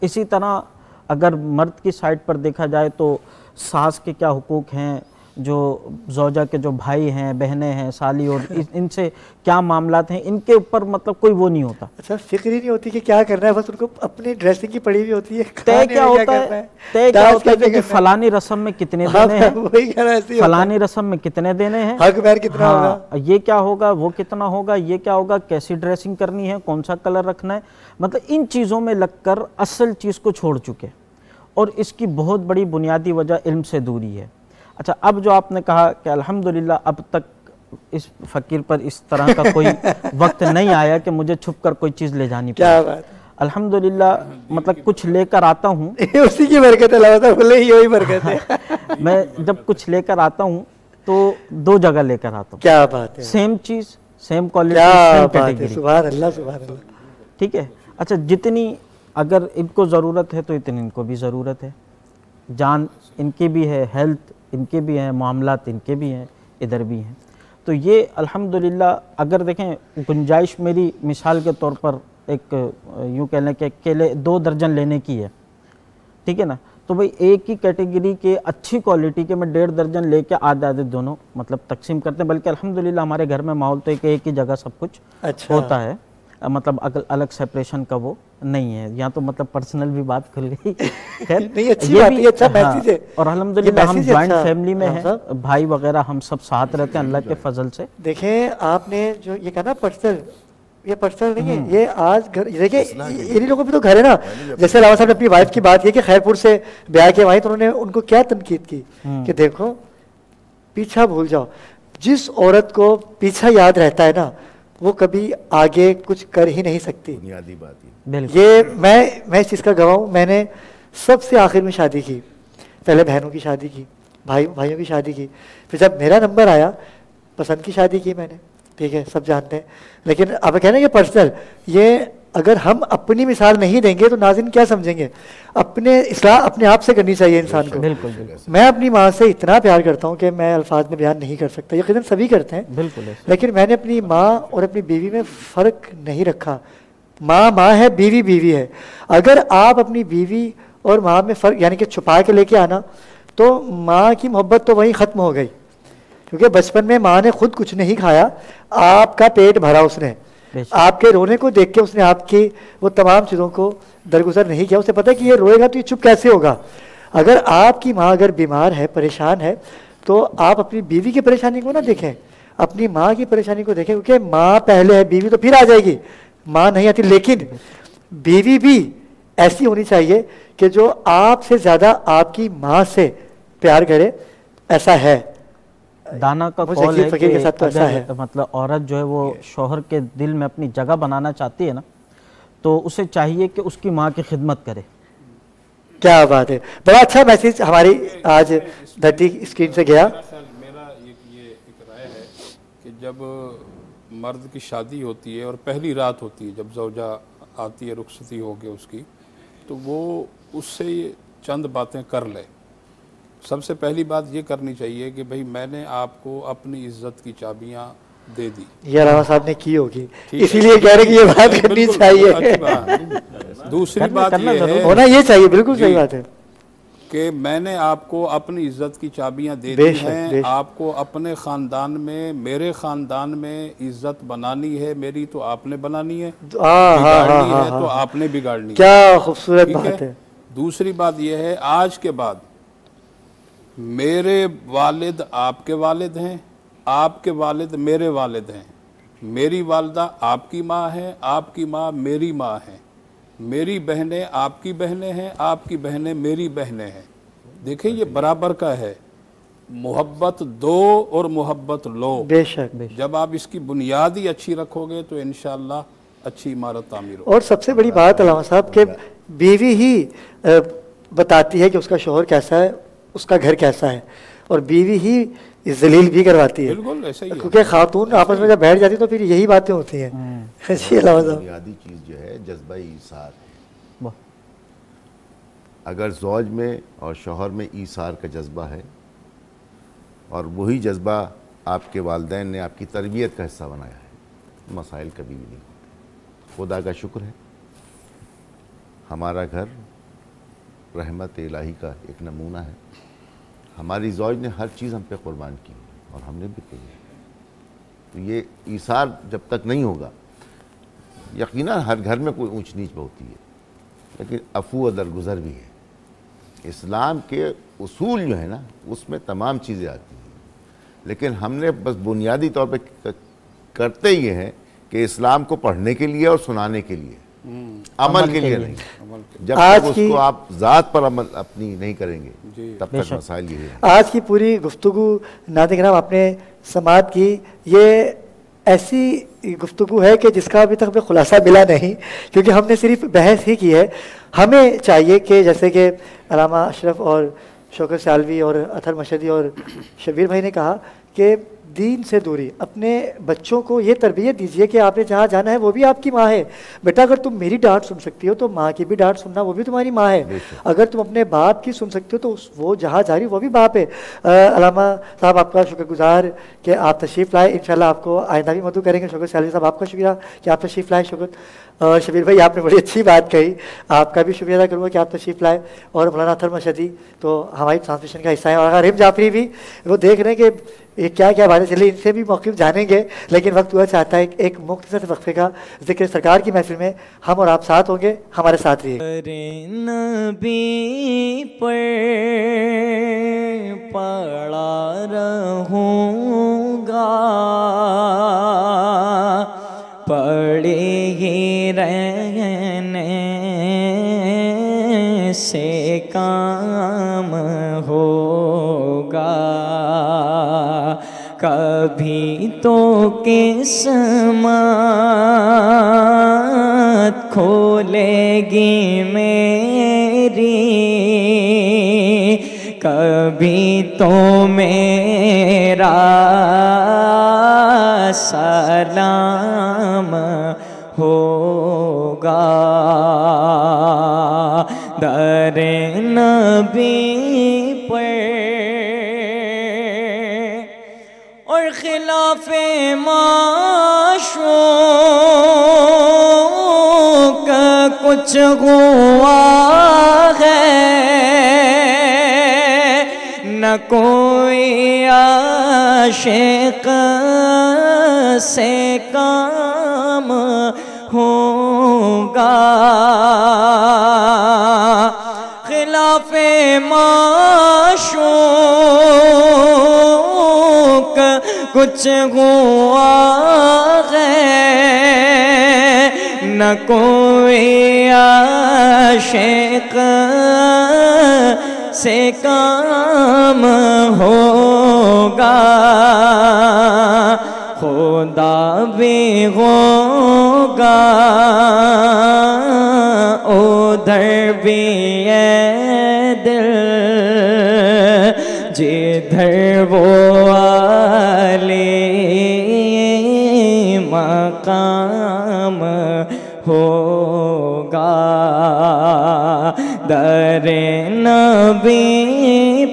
इसी तरह अगर मर्द की साइड पर देखा जाए तो सास के क्या हुकूक हैं, जो ज़ौजा के जो भाई हैं, बहनें हैं, साली, और इनसे क्या मामलात हैं, इनके ऊपर मतलब कोई वो नहीं होता। अच्छा, फिक्र ही नहीं होती कि क्या करना है, बस उनको अपनी ड्रेसिंग की पड़ी हुई होती है। तय क्या होता है, तय क्या होता है कि फलानी रस्म में कितने देने हैं, फलानी रस्म में कितने देने हैं, हक बैर कितना होगा, ये क्या होगा, वो कितना होगा, ये क्या होगा, कैसी ड्रेसिंग करनी है, कौन सा कलर रखना है, मतलब इन चीज़ों में लगकर असल चीज़ को छोड़ चुके। और इसकी बहुत बड़ी बुनियादी वजह इल्म से दूरी है। अच्छा, अब जो आपने कहा कि अल्हम्दुलिल्लाह अब तक इस फ़कीर पर इस तरह का कोई वक्त नहीं आया कि मुझे छुप कर कोई चीज़ ले जानी क्या पड़े। बात अल्हम्दुलिल्लाह मतलब कुछ लेकर आता हूँ है। उसी की बरकत है, अल्लाह बोले यही बरकत है। मैं जब कुछ लेकर आता हूँ तो 2 जगह लेकर आता हूँ, क्या बात है, सेम चीज़ सेम क्वालिटी क्या सेम बात है, कैटेगरी, सुभान अल्लाह सुभान अल्लाह। ठीक है। अच्छा, जितनी अगर इनको ज़रूरत है तो इतनी इनको भी ज़रूरत है, जान इनकी भी है, हेल्थ इनके भी हैं, मामलात इनके भी हैं, इधर भी हैं। तो ये अल्हम्दुलिल्लाह अगर देखें गुंजाइश मेरी मिसाल के तौर पर एक यूँ कह लें कि केले 2 दर्जन लेने की है, ठीक है ना, तो भाई एक ही कैटेगरी के अच्छी क्वालिटी के मैं 1.5 दर्जन लेके आधे आधे दोनों मतलब तकसीम करते हैं। बल्कि अल्हम्दुलिल्लाह हमारे घर में माहौल तो एक ही जगह सब कुछ अच्छा होता है, मतलब अलग सेपरेशन का वो नहीं है। यहाँ तो मतलब पर्सनल भी बात खुल गई। खैर नहीं, अच्छी बात है, अच्छा मैसेज है। और अल्हम्दुलिल्लाह हम मैसेज जॉइंट अच्छा, फैमिली में हाँ हैं, साहब। भाई वगैरह हम सब साथ रहते हैं अल्लाह के फजल से। देखें आपने जो ये कहा ना पर्सनल, ये पर्सनल नहीं है, ये आज घर देखिए इन्हीं लोगों पे तो घर है ना। जैसे लावा साहब ने अपनी वाइफ की बात की कि खैरपुर से ब्याह के आई तो उन्होंने उनको क्या तनकीद की कि देखो पीछा भूल जाओ। जिस औरत को पीछा याद रहता है ना वो कभी आगे कुछ कर ही नहीं सकती। बुनियादी बात है। बिल्कुल, ये मैं इस चीज़ का गवाह हूँ। मैंने सबसे आखिर में शादी की, पहले बहनों की शादी की, भाइयों की शादी की, फिर जब मेरा नंबर आया पसंद की शादी की मैंने, ठीक है सब जानते हैं। लेकिन अब कहना ये पर्सनल, ये अगर हम अपनी मिसाल नहीं देंगे तो नाज़रीन क्या समझेंगे। अपने इस्लाह अपने आप से करनी चाहिए इंसान को। बिल्कुल, बिल्कुल, मैं अपनी माँ से इतना प्यार करता हूँ कि मैं अल्फाज में बयान नहीं कर सकता, यकीनन सभी करते हैं, बिल्कुल ऐसे। लेकिन मैंने अपनी माँ और अपनी बीवी में फ़र्क नहीं रखा। माँ माँ है, बीवी बीवी है। अगर आप अपनी बीवी और माँ में फ़र्क यानी कि छुपा के लेके आना तो माँ की मोहब्बत तो वहीं ख़त्म हो गई, क्योंकि बचपन में माँ ने खुद कुछ नहीं खाया, आपका पेट भरा उसने, आपके रोने को देख के उसने आपकी वो तमाम चीज़ों को दरगुजर नहीं किया। उसे पता है कि ये रोएगा तो ये चुप कैसे होगा। अगर आपकी माँ अगर बीमार है, परेशान है, तो आप अपनी बीवी की परेशानी को ना देखें, अपनी माँ की परेशानी को देखें, क्योंकि माँ पहले है, बीवी तो फिर आ जाएगी, माँ नहीं आती। लेकिन बीवी भी ऐसी होनी चाहिए कि जो आपसे ज़्यादा आपकी माँ से प्यार करे, ऐसा है। दाना का मुझे कॉल यकीन है फकीर कि के साथ तो ऐसा है। अगर मतलब औरत जो है वो शौहर के दिल में अपनी जगह बनाना चाहती है ना, तो उसे चाहिए कि उसकी माँ की खिदमत करे। क्या बात है, बड़ा अच्छा मैसेज हमारी आज धरती स्क्रीन से गया। मेरा ये एक राय है कि जब मर्द की शादी होती है और पहली रात होती है, जब ज़ौजा आती है रुखसती हो के उसकी, तो वो उससे चंद बातें कर ले। सबसे पहली बात ये करनी चाहिए कि भाई मैंने आपको अपनी इज्जत की चाबियां दे दी। ये रामा साहब ने की होगी, ठीक है। इसीलिए कह रहे कि ये बात करनी बिल्कुल, चाहिए। अच्छी बात। दूसरी बात करना ये है होना ये चाहिए, बिल्कुल सही बात है। कि मैंने आपको अपनी इज्जत की चाबियां दे दी बेशक, हैं। बेशक। आपको अपने ख़ानदान में, मेरे ख़ानदान में इज्जत बनानी है मेरी तो आपने बनानी है, बिगाड़नी है तो आपने बिगाड़नी है। क्या खूबसूरत ठीक बात है। दूसरी बात यह है, आज के बाद मेरे वालिद आपके वालिद हैं, आपके वालिद मेरे वालिद हैं, मेरी वालदा आपकी माँ है, आपकी माँ मेरी माँ है, मेरी बहनें आपकी बहनें हैं, आपकी बहनें मेरी बहनें हैं। देखिए ये बराबर का है, मोहब्बत दो और मोहब्बत लो। बेशक। जब आप इसकी बुनियाद ही अच्छी रखोगे तो इंशाअल्लाह अच्छी इमारत तामीर हो। और सबसे बड़ी बात अल्लामा साहब के बीवी ही बताती है कि उसका शौहर कैसा है, उसका घर कैसा है, और बीवी ही जलील भी करवाती है। बिल्कुल ऐसा ही है। क्योंकि खातून आपस में जब बैठ जाती तो फिर यही बातें होती हैं। जी अल्लामा साहब। बुनियादी चीज़ जो है जज्बा ईसार। वाह। अगर ज़ौज में और शौहर में ईसार का जज्बा है और वही जज्बा आपके वालिदैन ने आपकी तरबियत का हिस्सा बनाया है, मसाइल कभी भी नहीं होते। खुदा का शुक्र है हमारा घर रहमत इलाही का एक नमूना है। हमारी ज़ौज ने हर चीज़ हम पे कुर्बान की और हमने भी की। तो ये ईसार जब तक नहीं होगा, यकीनन हर घर में कोई ऊंच नीच होती है, लेकिन अफू और दरगुजर भी है। इस्लाम के उसूल जो है ना उसमें तमाम चीज़ें आती हैं, लेकिन हमने बस बुनियादी तौर पे करते ये हैं कि इस्लाम को पढ़ने के लिए और सुनाने के लिए, अमल के लिए नहीं। जब तक उसको आप ज़ात पर अमल अपनी नहीं करेंगे तब तक मसाइल ये है। आज की पूरी गुफ्तगू नाज़रीन आपने समात की, ये ऐसी गुफ्तगू है कि जिसका अभी तक हमें खुलासा मिला नहीं, क्योंकि हमने सिर्फ बहस ही की है। हमें चाहिए कि जैसे कि अलामा अशरफ और शौकत सालवी और अथर मशदी और शबीर भाई ने कहा कि दीन से दूरी, अपने बच्चों को ये तरबियत दीजिए कि आपने जहाँ जाना है वो भी आपकी माँ है। बेटा अगर तुम मेरी डांट सुन सकती हो तो माँ की भी डांट सुनना, वो भी तुम्हारी माँ है। अगर तुम अपने बाप की सुन सकते हो तो वो जहाँ जा रही वो भी बाप है। अलामा साहब आपका शुक्रगुजार कि आप तशरीफ़ लाए, इंशाल्लाह आपको आइंदा भी मदद करेंगे। शौकत साली साहब आपका शुक्रिया कि आप तशरीफ़ लाए। शौकत और शबीर भाई आपने बड़ी अच्छी बात कही, आपका भी शुक्रिया अदा करूँगा कि आप तशरीफ़ लाए। और मौलाना अथर मशदी तो हमारी ट्रांसमिशन का हिस्सा है, और रिम जाफरी भी, वो देख रहे हैं कि ये क्या क्या बातें चली, इनसे भी मौक़िफ़ जानेंगे। लेकिन वक्त हुआ चाहता है एक मुख्तसर वक्फे का जिक्र सरकार की महफिल में हम और आप साथ होंगे, हमारे साथ रहिए। नबी पर पड़ा रहूँगा, पड़े ही रहने से काम होगा। कभी तो किस्मत खोलेगी मेरी, कभी तो मेरा सलाम होगा। दरे नबी पर और खिलाफे माशूक कुछ हुआ है, न कोई आशिक से काम होगा। खिलाफे माशूक कुछ हुआ है, न कोई आशिक से काम होगा। खुदा भी होगा उधर भी है दिल, जिधर वो आले मकाम होगा। दरे नबी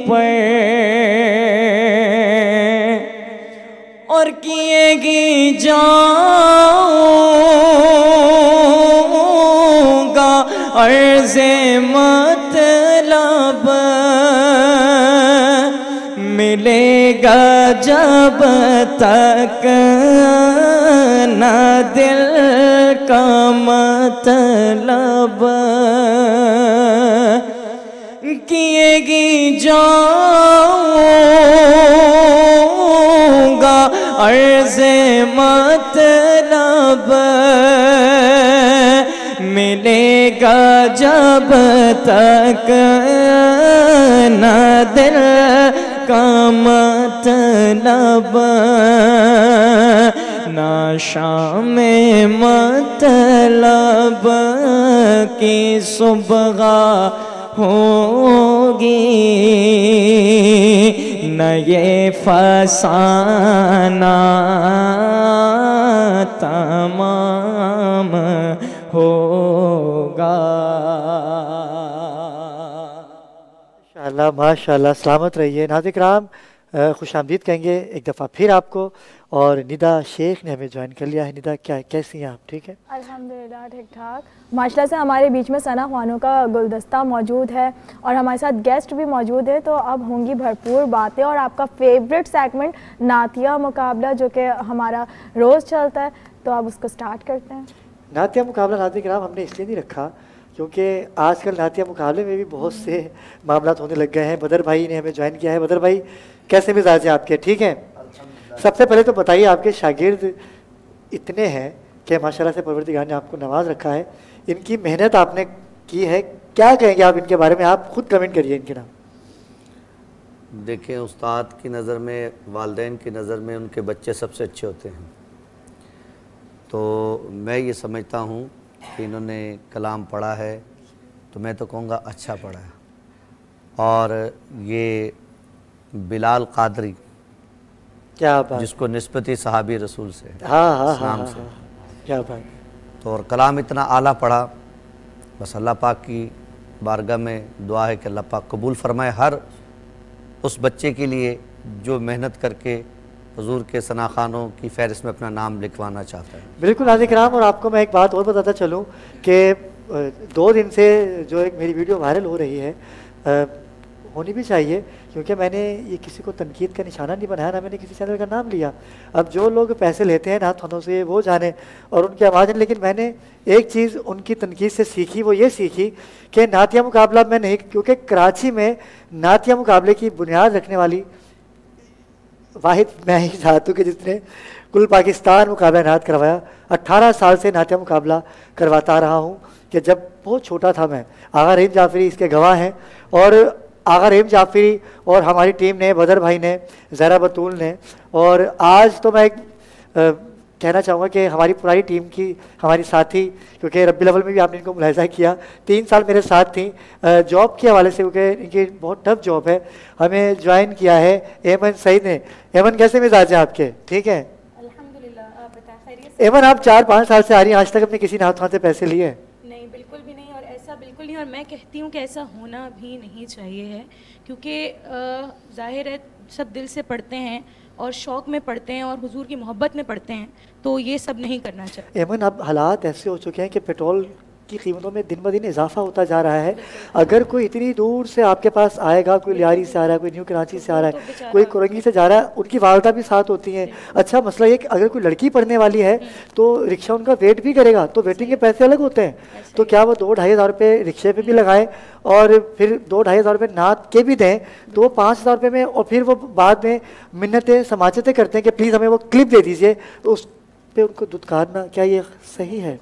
पर और किएगी जाऊंगा अर्ज़े मतलब, मिलेगा जब तक न दिल का मतलब। किएगी जाऊंगा अर्ज़े मतलब, मिलेगा जब तक न दिल का मतलब। ना शाम मतलब की सुबह होगी, न ये फसाना तमाम होगा। माशाअल्लाह माशाअल्लाह, सलामत रहिए। नाज़रीन किराम, खुश आमदीद कहेंगे एक दफ़ा फिर आपको। और निदा शेख ने हमें ज्वाइन कर लिया है। निदा क्या कैसी हैं आप? ठीक है अल्हम्दुलिल्लाह, ठीक ठाक। माशाल्लाह से हमारे बीच में सना ख़ानों का गुलदस्ता मौजूद है और हमारे साथ गेस्ट भी मौजूद है, तो अब होंगी भरपूर बातें। और आपका फेवरेट सेगमेंट नातिया मुकाबला जो कि हमारा रोज़ चलता है, तो अब उसको स्टार्ट करते हैं। नातिया मुकाबला नाज़रीन किराम हमने इसलिए नहीं रखा क्योंकि आजकल नातिया मुकाबले में भी बहुत से मामला होने लग गए हैं। बदर भाई ने हमें ज्वाइन किया है। बदर भाई कैसे मिजाज हैं आपके? ठीक हैं। सबसे पहले तो बताइए, आपके शागिर्द इतने हैं कि माशाल्लाह से परवरदिगार ने आपको नवाज रखा है, इनकी मेहनत आपने की है, क्या कहेंगे आप इनके बारे में? आप खुद कमेंट करिए इनके नाम। देखें, उस्ताद की नज़र में, वालिदैन की नज़र में उनके बच्चे सबसे अच्छे होते हैं। तो मैं ये समझता हूँ कि इन्होंने कलाम पढ़ा है तो मैं तो कहूँगा अच्छा पढ़ा है। और ये बिलाल कादरी, क्या बात, जिसको निस्बती सहाबी रसूल से, हाँ हाँ इस्लाम हाँ, से, हाँ, क्या बात, तो और कलाम इतना आला पढ़ा। बस अल्लाह पाक की बारगाह में दुआ है कि अल्लाह पाक कबूल फरमाए हर उस बच्चे के लिए जो मेहनत करके हुजूर के सनाखानों की फहरिस्त में अपना नाम लिखवाना चाहता है। बिल्कुल नाज़रीन किराम, और आपको मैं एक बात और बताता चलूँ कि 2 दिन से जो एक मेरी वीडियो वायरल हो रही है, होनी भी चाहिए, क्योंकि मैंने ये किसी को तनकीद का निशाना नहीं बनाया, ना मैंने किसी चैनल का नाम लिया। अब जो लोग पैसे लेते हैं नाथ खानों से वो जाने और उनकी आवाज़, लेकिन मैंने एक चीज़ उनकी तनकीद से सीखी, वो ये सीखी कि नातिया मुकाबला मैं नहीं, क्योंकि कराची में नातिया मुकाबले की बुनियाद रखने वाली वाहिद मैं ही चाहता हूँ कि जिसने कुल पाकिस्तान मुकाबला नात करवाया। 18 साल से नातिया मुकाबला करवाता रहा हूँ, कि जब बहुत छोटा था मैं, आगा रहीम जाफरी इसके गवाह हैं। और आगा रहीम जाफरी और हमारी टीम ने, बदर भाई ने, ज़हरा बतूल ने, और आज तो मैं कहना चाहूँगा कि हमारी पुरानी टीम की हमारी साथी, क्योंकि रब्बी लेवल में भी आपने इनको मुलाहिजा किया, 3 साल मेरे साथ थी जॉब के हवाले से, क्योंकि इनकी बहुत टफ जॉब है। हमें ज्वाइन किया है एमन सईद ने। एमन कैसे मिजाज हैं आपके? ठीक है अल्हम्दुलिल्लाह, आप बताएं खैरियत? एमन, आप 4-5 साल से आ रही हैं, आज तक अपने किसी नाथ खान से पैसे लिए? नहीं, बिल्कुल भी नहीं, और ऐसा बिल्कुल नहीं, और मैं कहती हूँ कि ऐसा होना भी नहीं चाहिए है, क्योंकि जाहिर है सब दिल से पढ़ते हैं और शौक़ में पढ़ते हैं और हुजूर की मोहब्बत में पढ़ते हैं, तो ये सब नहीं करना चाहिए। एमन, अब हालात ऐसे हो चुके हैं कि पेट्रोल की कीमतों में दिन ब दिन इजाफा होता जा रहा है। अगर कोई इतनी दूर से आपके पास आएगा, कोई लियारी से आ रहा है, कोई न्यू कराची से आ रहा है, कोई कुरंगी से जा रहा है, उनकी वालदा भी साथ होती हैं। अच्छा मसला ये कि अगर कोई लड़की पढ़ने वाली है तो रिक्शा उनका वेट भी करेगा, तो वेटिंग के पैसे अलग होते हैं। तो क्या वो 2-2.5 हज़ार रुपये रिक्शे पे भी लगाएं और फिर 2-2.5 हज़ार रुपये नात के भी दें, तो 5 हज़ार रुपये में, और फिर वो बाद में मिन्नतें समाचतें करते हैं कि प्लीज़ हमें वो क्लिप दे दीजिए, तो उस पर उनको दुत्कारना क्या ये सही है?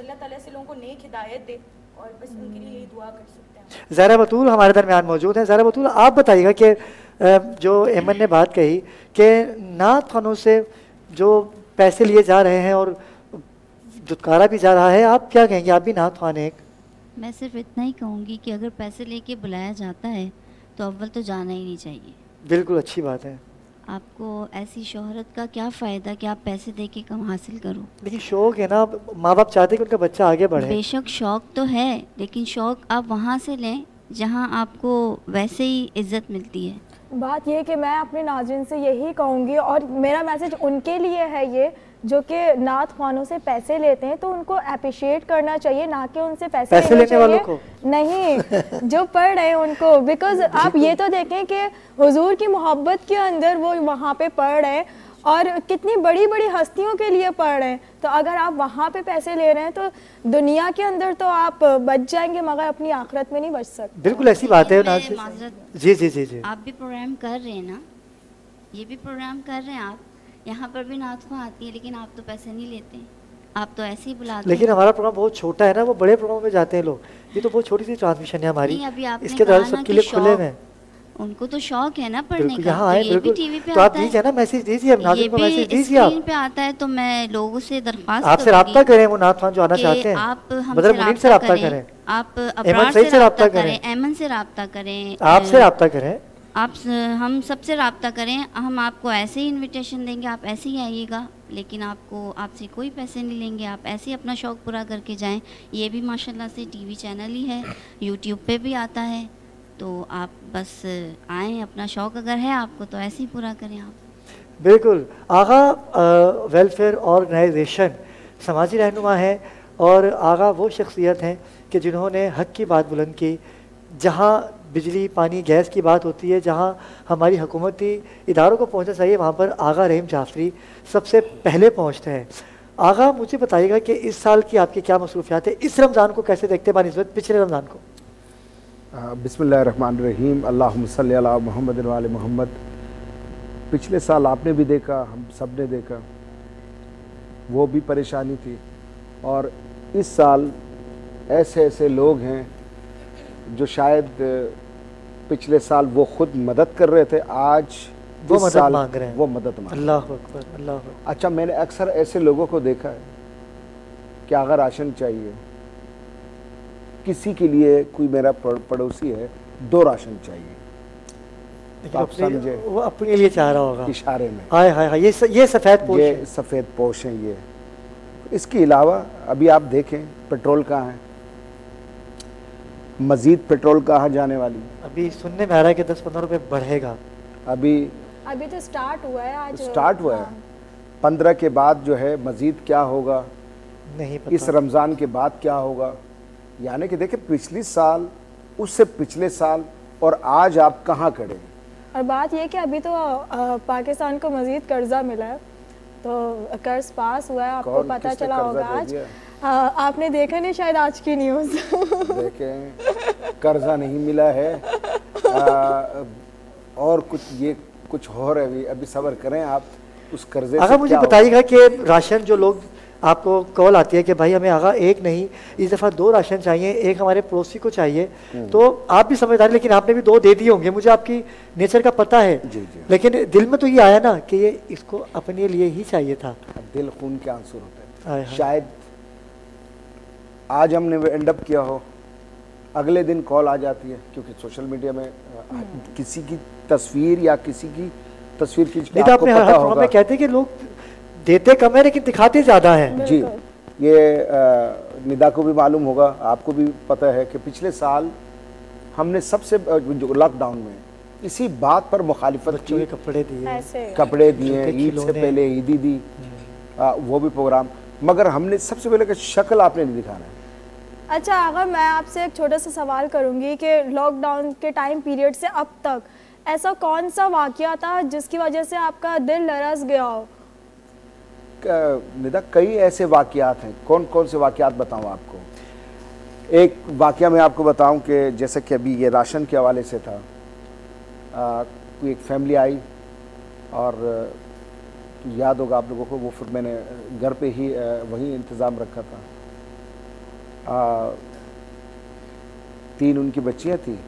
अल्लाह ताला से लोगों को नेक हिदायत दे और बस उनके लिए यही दुआ कर सकते हैं। ज़हरा बतूल हमारे दरमियान मौजूद हैं। ज़हरा बतूल, आप बताइएगा कि जो एमन ने बात कही कि नात खानों से जो पैसे लिए जा रहे हैं और दुत्कारा भी जा रहा है, आप क्या कहेंगे? आप भी नात खान हैं एक। मैं सिर्फ इतना ही कहूँगी कि अगर पैसे लेके बुलाया जाता है तो अव्वल तो जाना ही नहीं चाहिए। बिल्कुल अच्छी बात है। आपको ऐसी शोहरत का क्या फ़ायदा कि आप पैसे दे के कम हासिल करो। लेकिन शौक है ना, माँ बाप चाहते हैं कि उनका बच्चा आगे बढ़े। बेशक शौक तो है, लेकिन शौक आप वहाँ से लें जहाँ आपको वैसे ही इज्जत मिलती है। बात ये कि मैं अपने नाज़रीन से यही कहूँगी, और मेरा मैसेज उनके लिए है ये जो कि नात खानों से पैसे लेते हैं, तो उनको अप्रिशिएट करना चाहिए, ना कि उनसे पैसे लेने वालों को नहीं, जो पढ़ रहे हैं उनको। बिकॉज आप ये तो देखें कि हुजूर की मोहब्बत के अंदर वो वहाँ पे पढ़ रहे हैं और कितनी बड़ी बड़ी हस्तियों के लिए पढ़ रहे हैं। तो अगर आप वहाँ पे पैसे ले रहे हैं तो दुनिया के अंदर तो आप बच जाएंगे, मगर अपनी आखिरत में नहीं बच सकते। बिल्कुल ऐसी बात है। जी जी जी जी, आप भी प्रोग्राम कर रहे हैं ना, ये भी प्रोग्राम कर रहे हैं आप, यहाँ पर भी नात खां आती है, लेकिन आप तो पैसे नहीं लेते, आप तो ऐसे ही बुलाते हैं। लेकिन हमारा प्रोग्राम बहुत छोटा है ना, वो बड़े प्रोग्राम में जाते हैं लोग, ये तो बहुत छोटी सी ट्रांसमिशन है हमारी। अभी इसके दौरान सबके लिए खुले में, उनको तो शौक है ना पढ़ने का, यहाँ तो ये भी टीवी पे तो आप आता है। दीजिए ना, मैसेज दीजिए, नाज़रीन को मैसेज दीजिए। आप पे आता है तो मैं लोगों से दरख्वास्त आपसे रब्ता करें, वो नात खान जो आना चाहते हैं, आप हमसे रब्ता करें, आप अब्रार से रब्ता करें, एमन से रब्ता करें, आपसे रब्ता करें, आप हम सबसे रब्ता करें। हम आपको ऐसे ही इनविटेशन देंगे, आप ऐसे ही आइएगा, लेकिन आपसे कोई पैसे नहीं लेंगे, आप ऐसे ही अपना शौक़ पूरा करके जाएं। ये भी माशाल्लाह से टीवी चैनल ही है, यूट्यूब पे भी आता है, तो आप बस आएँ, अपना शौक़ अगर है आपको तो ऐसे ही पूरा करें आप। बिल्कुल। आगा वेलफेयर ऑर्गेनाइजेशन समाजी रहनुमा है, और आगा वो शख्सियत हैं कि जिन्होंने हक़ की बात बुलंद की। जहाँ बिजली पानी गैस की बात होती है, जहाँ हमारी हुकूमती इदारों को पहुँचना चाहिए, वहाँ पर आगा रहीम जाफरी सबसे पहले पहुँचते हैं। आगा, मुझे बताइएगा कि इस साल की आपकी क्या मसरूफियात है, इस रमज़ान को कैसे देखते हैं बानिस्बत पिछले रमज़ान को? बिस्मिल्लाहिर्रहमानिर्रहीम, अल्लाहुम्मा सल्ली अला मुहम्मद व आले मुहम्मद। पिछले साल आपने भी देखा, हम सब ने देखा, वो भी परेशानी थी, और इस साल ऐसे ऐसे लोग हैं जो शायद पिछले साल वो खुद मदद कर रहे थे, आज वो इस मदद साल मांग रहे हैं। वो मदद मांग रहे हैं। अल्लाह अकबर, अल्लाह अकबर। अच्छा, मैंने अक्सर ऐसे लोगों को देखा है कि अगर राशन चाहिए, किसी के लिए, कोई मेरा पड़ोसी है, 2 राशन चाहिए, तो आप समझे वो अपने लिए चाह रहा होगा इशारे में। हाय हाय हाय, ये सफ़ेद पोश ये है। सफ़ेद पोश हैं ये। इसके अलावा अभी आप देखें पेट्रोल कहाँ है, मज़ीद पेट्रोल कहाँ जाने वाली है। अभी सुनने में आ रहा है कि 10-15 रुपए बढ़ेगा। अभी तो स्टार्ट हुआ है, आज स्टार्ट हुआ है। 15 के बाद जो है मज़ीद क्या होगा नहीं पता। इस रमज़ान के बाद क्या होगा, यानी कि देखिए पिछले साल, उससे पिछले साल और आज आप कहाँ खड़े हैं। और बात ये कि अभी तो पाकिस्तान को मज़ीद कर्जा मिला है, तो कर्ज पास हुआ है, आपको पता चला होगा आज। आपने देखा नहीं शायद आज की न्यूज़। देखें, कर्जा नहीं मिला है, और कुछ हो रहा है। अभी सब्र करें आप उस कर्जे से। अगर मुझे बताइएगा कि राशन जो लोग आपको कॉल आती है कि भाई हमें आगा एक नहीं, इस दफ़ा 2 राशन चाहिए, एक हमारे पड़ोसी को चाहिए, तो आप भी समझदार, लेकिन आपने भी 2 दे दिए होंगे, मुझे आपकी नेचर का पता है। जी। लेकिन दिल में तो ये आया ना कि ये इसको अपने लिए ही चाहिए था। दिल खून के आंसू होते हैं। हाँ। शायद आज हमने एंड अप किया हो, अगले दिन कॉल आ जाती है, क्योंकि सोशल मीडिया में किसी की तस्वीर या किसी की तस्वीर खींच के आपको पता होगा, कहते हैं कि लोग देते कम है लेकिन दिखाते ज़्यादा हैं। जी, ये निदा को भी मालूम होगा, आपको भी पता है कि पिछले साल हमने सबसे लॉकडाउन में इसी बात पर मुखालिफत की, कपड़े दिए, ईद से पहले ईदी दी, वो भी प्रोग्राम, मगर हमने सबसे पहले शक्ल आपने नहीं दिखाना है। अच्छा, अगर मैं आपसे एक छोटा सा सवाल करूंगी कि लॉकडाउन के टाइम पीरियड से अब तक ऐसा कौन सा वाकया था जिसकी वजह से आपका दिल लरस गया हो? निदा, कई ऐसे वाकयात हैं। कौन कौन से वाकयात बताऊं आपको? एक वाकया मैं आपको बताऊं कि जैसे कि अभी ये राशन के हवाले से था, कोई एक फैमिली आई और याद होगा आप लोगों को, वो फिर मैंने घर पे ही वहीं इंतज़ाम रखा था। 3 उनकी बच्चियां थी,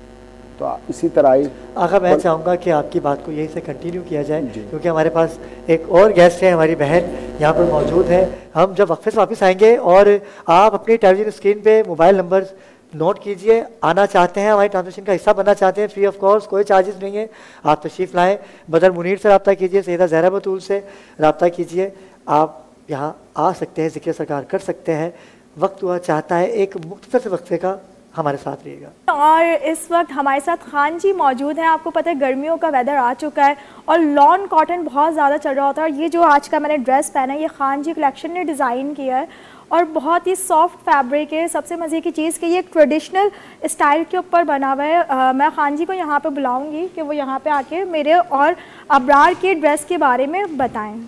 तो इसी तरह आई। आगा मैं चाहूँगा कि आपकी बात को यहीं से कंटिन्यू किया जाए, क्योंकि हमारे पास एक और गेस्ट है, हमारी बहन यहाँ पर मौजूद है। हम जब वक्फे से वापस आएंगे और आप अपनी टेलीविजन स्क्रीन पे मोबाइल नंबर नोट कीजिए, आना चाहते हैं, हमारी ट्रांसमिशन का हिस्सा बनना चाहते हैं, फ्री ऑफ कॉस्ट, कोई चार्जेस नहीं है, आप तशरीफ़ लाएँ। बदर मुनीर से रब्ता कीजिए, सैयदा ज़हरा बतूल से रब्ता कीजिए, आप यहाँ आ सकते हैं, ज़िक्र सरकार कर सकते हैं। वक्त हुआ चाहता है एक मुख्तसर से वक्फे का, हमारे साथ रहिएगा। और इस वक्त हमारे साथ खान जी मौजूद हैं। आपको पता है गर्मियों का वेदर आ चुका है और लॉन कॉटन बहुत ज़्यादा चल रहा होता है, और ये जो आज का मैंने ड्रेस पहना है ये खान जी कलेक्शन ने डिज़ाइन किया है और बहुत ही सॉफ्ट फैब्रिक है। सबसे मज़े की चीज़ कि ये ट्रेडिशनल स्टाइल के ऊपर बना हुआ है। मैं खान जी को यहाँ पे बुलाऊँगी कि वो यहाँ पे आके मेरे और अबरार के ड्रेस के बारे में बताएँ।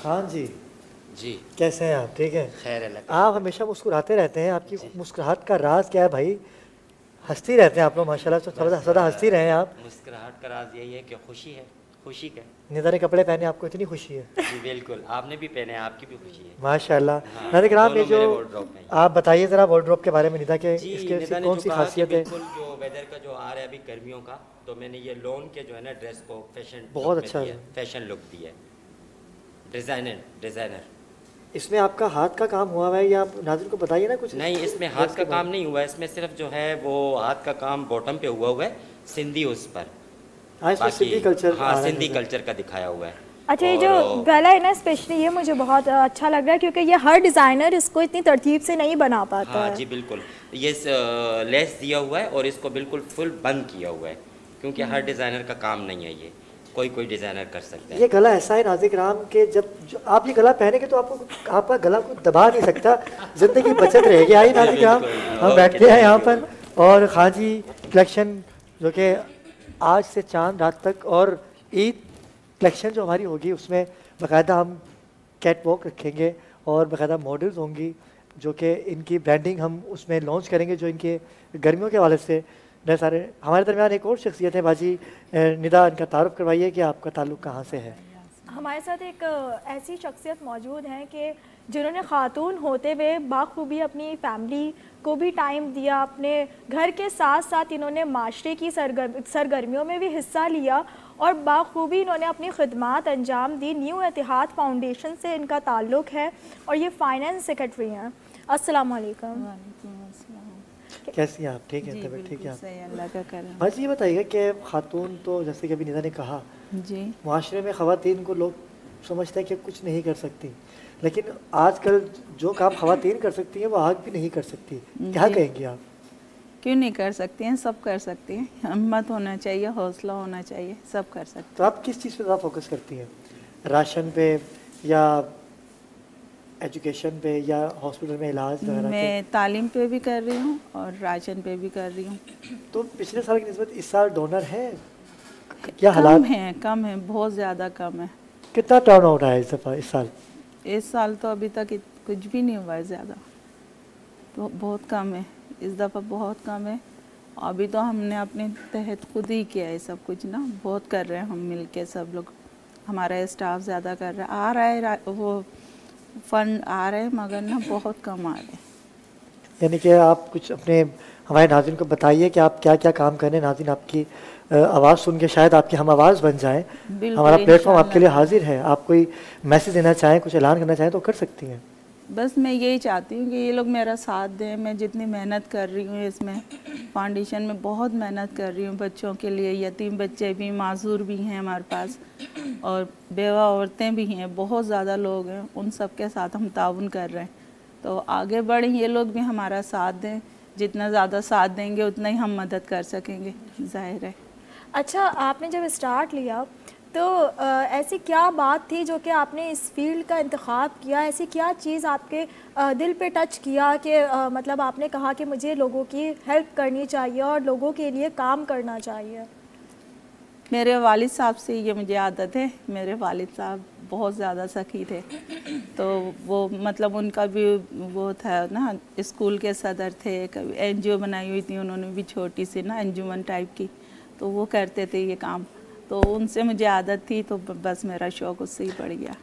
खान जी जी, कैसे हैं आप? ठीक है, खैर है। आप हमेशा मुस्कुराते रहते हैं, आपकी मुस्कुराहट का राज क्या है भाई? हंसती रहते हैं आप लोग माशाल्लाह, तो सदा हंसती रहे हैं आप। मुस्कुराहट का राज यही है कि खुशी है, खुशी का। निदा ने कपड़े पहने, आपको इतनी खुशी है? जी बिल्कुल, आपने भी पहने, आपकी भी खुशी है माशाल्लाह। नाज़रीन, ये जो आप बताइए ज़रा वार्डरोब के बारे में निदा के, इसके कौन सी खासियत है? जो वेदर का जो आ रहा है अभी गर्मियों का, तो मैंने ये लॉन के जो है ना ड्रेस को फैशन बहुत अच्छा है, फैशन लुक दिया है, डिज़ाइनर। इसमें आपका हाथ का काम हुआ है या आप नाज़रीन को बताइए ना कुछ? नहीं, इसमें हाथ का काम नहीं हुआ है, इसमें सिर्फ जो है वो हाथ का काम बॉटम पे हुआ है, सिंधी उस पर। सिंधी कल्चर, हाँ, सिंधी कल्चर का दिखाया हुआ है। अच्छा, ये जो गला है ना स्पेशली, ये मुझे बहुत अच्छा लग रहा है क्योंकि ये हर डिज़ाइनर इसको इतनी तरतीब से नहीं बना पाता हाँ, है। जी बिल्कुल, ये लेस दिया हुआ है और इसको बिल्कुल फुल बंद किया हुआ है, क्योंकि हर डिज़ाइनर का काम नहीं है ये, कोई डिज़ाइनर कर सकता है। ये गला ऐसा है नाज़िक राम के, जब आप ये गला पहनेंगे तो आपका गला को दबा नहीं सकता, ज़िंदगी बचत रहेगी। आई नाज़िक राम, हम बैठते हैं यहाँ पर, और खाजी कलेक्शन जो कि आज से चांद रात तक, और ईद कलेक्शन जो हमारी होगी उसमें बाकायदा हम कैट वॉक रखेंगे और बाकायदा मॉडल्स होंगी जो कि इनकी ब्रांडिंग हम उसमें लॉन्च करेंगे, जो इनके गर्मियों के हवाले से नए सारे। हमारे दरमियान एक और शख्सियत है बाजी निदा, इनका तारुफ करवाइए कि आपका ताल्लुक़ कहाँ से है? हमारे साथ एक ऐसी शख्सियत मौजूद है कि जिन्होंने खातून होते हुए बाखूबी अपनी फैमिली को भी टाइम दिया, अपने घर के साथ साथ इन्होंने माशरे की सरगर्मियों में भी हिस्सा लिया और बाखूबी इन्होंने अपनी खिदमात अंजाम दी। न्यू इतिहाद फाउंडेशन से इनका ताल्लुक़ है और ये फाइनेंस सेक्रेटरी हैं। अस्सलाम वालेकुम। कैसी हैं आप? ठीक है, तबीयत ठीक है? सही, अल्लाह का करम। बस ये बताइएगा कि खातून तो जैसे कि अभी निदा ने कहा जी, माशरे में ख़वातीन को लोग समझते हैं कि कुछ नहीं कर सकती, लेकिन आजकल जो काम ख़वातीन कर सकती हैं वो आग भी नहीं कर सकती। क्या कहेंगी आप? क्यों नहीं कर सकती हैं? सब कर सकती हैं। हिम्मत होना चाहिए, हौसला होना चाहिए, सब कर सकते हैं। तो आप किस चीज़ पे ज़्यादा फोकस करती हैं? राशन पे या एजुकेशन पे या हॉस्पिटल में इलाज वगैरह? मैं तालीम पे भी कर रही हूँ और राशन पे भी कर रही हूँ। तो पिछले साल की निस्बत इस साल डोनर है क्या? हालात कम है, बहुत ज़्यादा कम है। कितना टर्न आउट है इस दफ़ा इस साल? इस साल तो अभी तक कुछ भी नहीं हुआ है ज़्यादा, तो बहुत कम है इस दफ़ा, बहुत कम है। अभी तो हमने अपने तहत खुद ही किया है सब कुछ ना, बहुत कर रहे हैं हम मिल के सब लोग, हमारा स्टाफ ज़्यादा कर रहा है। आ रहा है वो फंड आ रहे हैं मगर ना बहुत कम आ रहे हैं। यानी कि आप कुछ अपने हमारे नाज़रीन को बताइए कि आप क्या क्या काम कर रहे हैं। नाज़रीन आपकी आवाज़ सुन के शायद आपकी हम आवाज़ बन जाएं। हमारा प्लेटफॉर्म आपके लिए हाजिर है। आप कोई मैसेज देना चाहें, कुछ ऐलान करना चाहें तो कर सकती हैं। बस मैं यही चाहती हूँ कि ये लोग मेरा साथ दें। मैं जितनी मेहनत कर रही हूँ इसमें फाउंडेशन में बहुत मेहनत कर रही हूँ बच्चों के लिए। यतीम बच्चे भी, माजूर भी हैं हमारे पास और बेवा औरतें भी हैं, बहुत ज़्यादा लोग हैं। उन सब के साथ हम ताउन कर रहे हैं, तो आगे बढ़ें, ये लोग भी हमारा साथ दें। जितना ज़्यादा साथ देंगे उतना ही हम मदद कर सकेंगे, जाहिर है। अच्छा, आपने जब स्टार्ट लिया तो ऐसी क्या बात थी जो कि आपने इस फील्ड का इंतखाब किया? ऐसी क्या चीज़ आपके दिल पे टच किया कि मतलब आपने कहा कि मुझे लोगों की हेल्प करनी चाहिए और लोगों के लिए काम करना चाहिए? मेरे वालिद साहब से ये मुझे आदत है। मेरे वालिद साहब बहुत ज़्यादा सखी थे, तो वो मतलब उनका भी वो था ना, स्कूल के सदर थे, कभी NGO बनाई हुई थी उन्होंने भी छोटी सी ना, अंजुमन टाइप की, तो वो करते थे ये काम, तो उनसे मुझे आदत थी, तो बस मेरा शौक़ उससे ही बढ़ गया।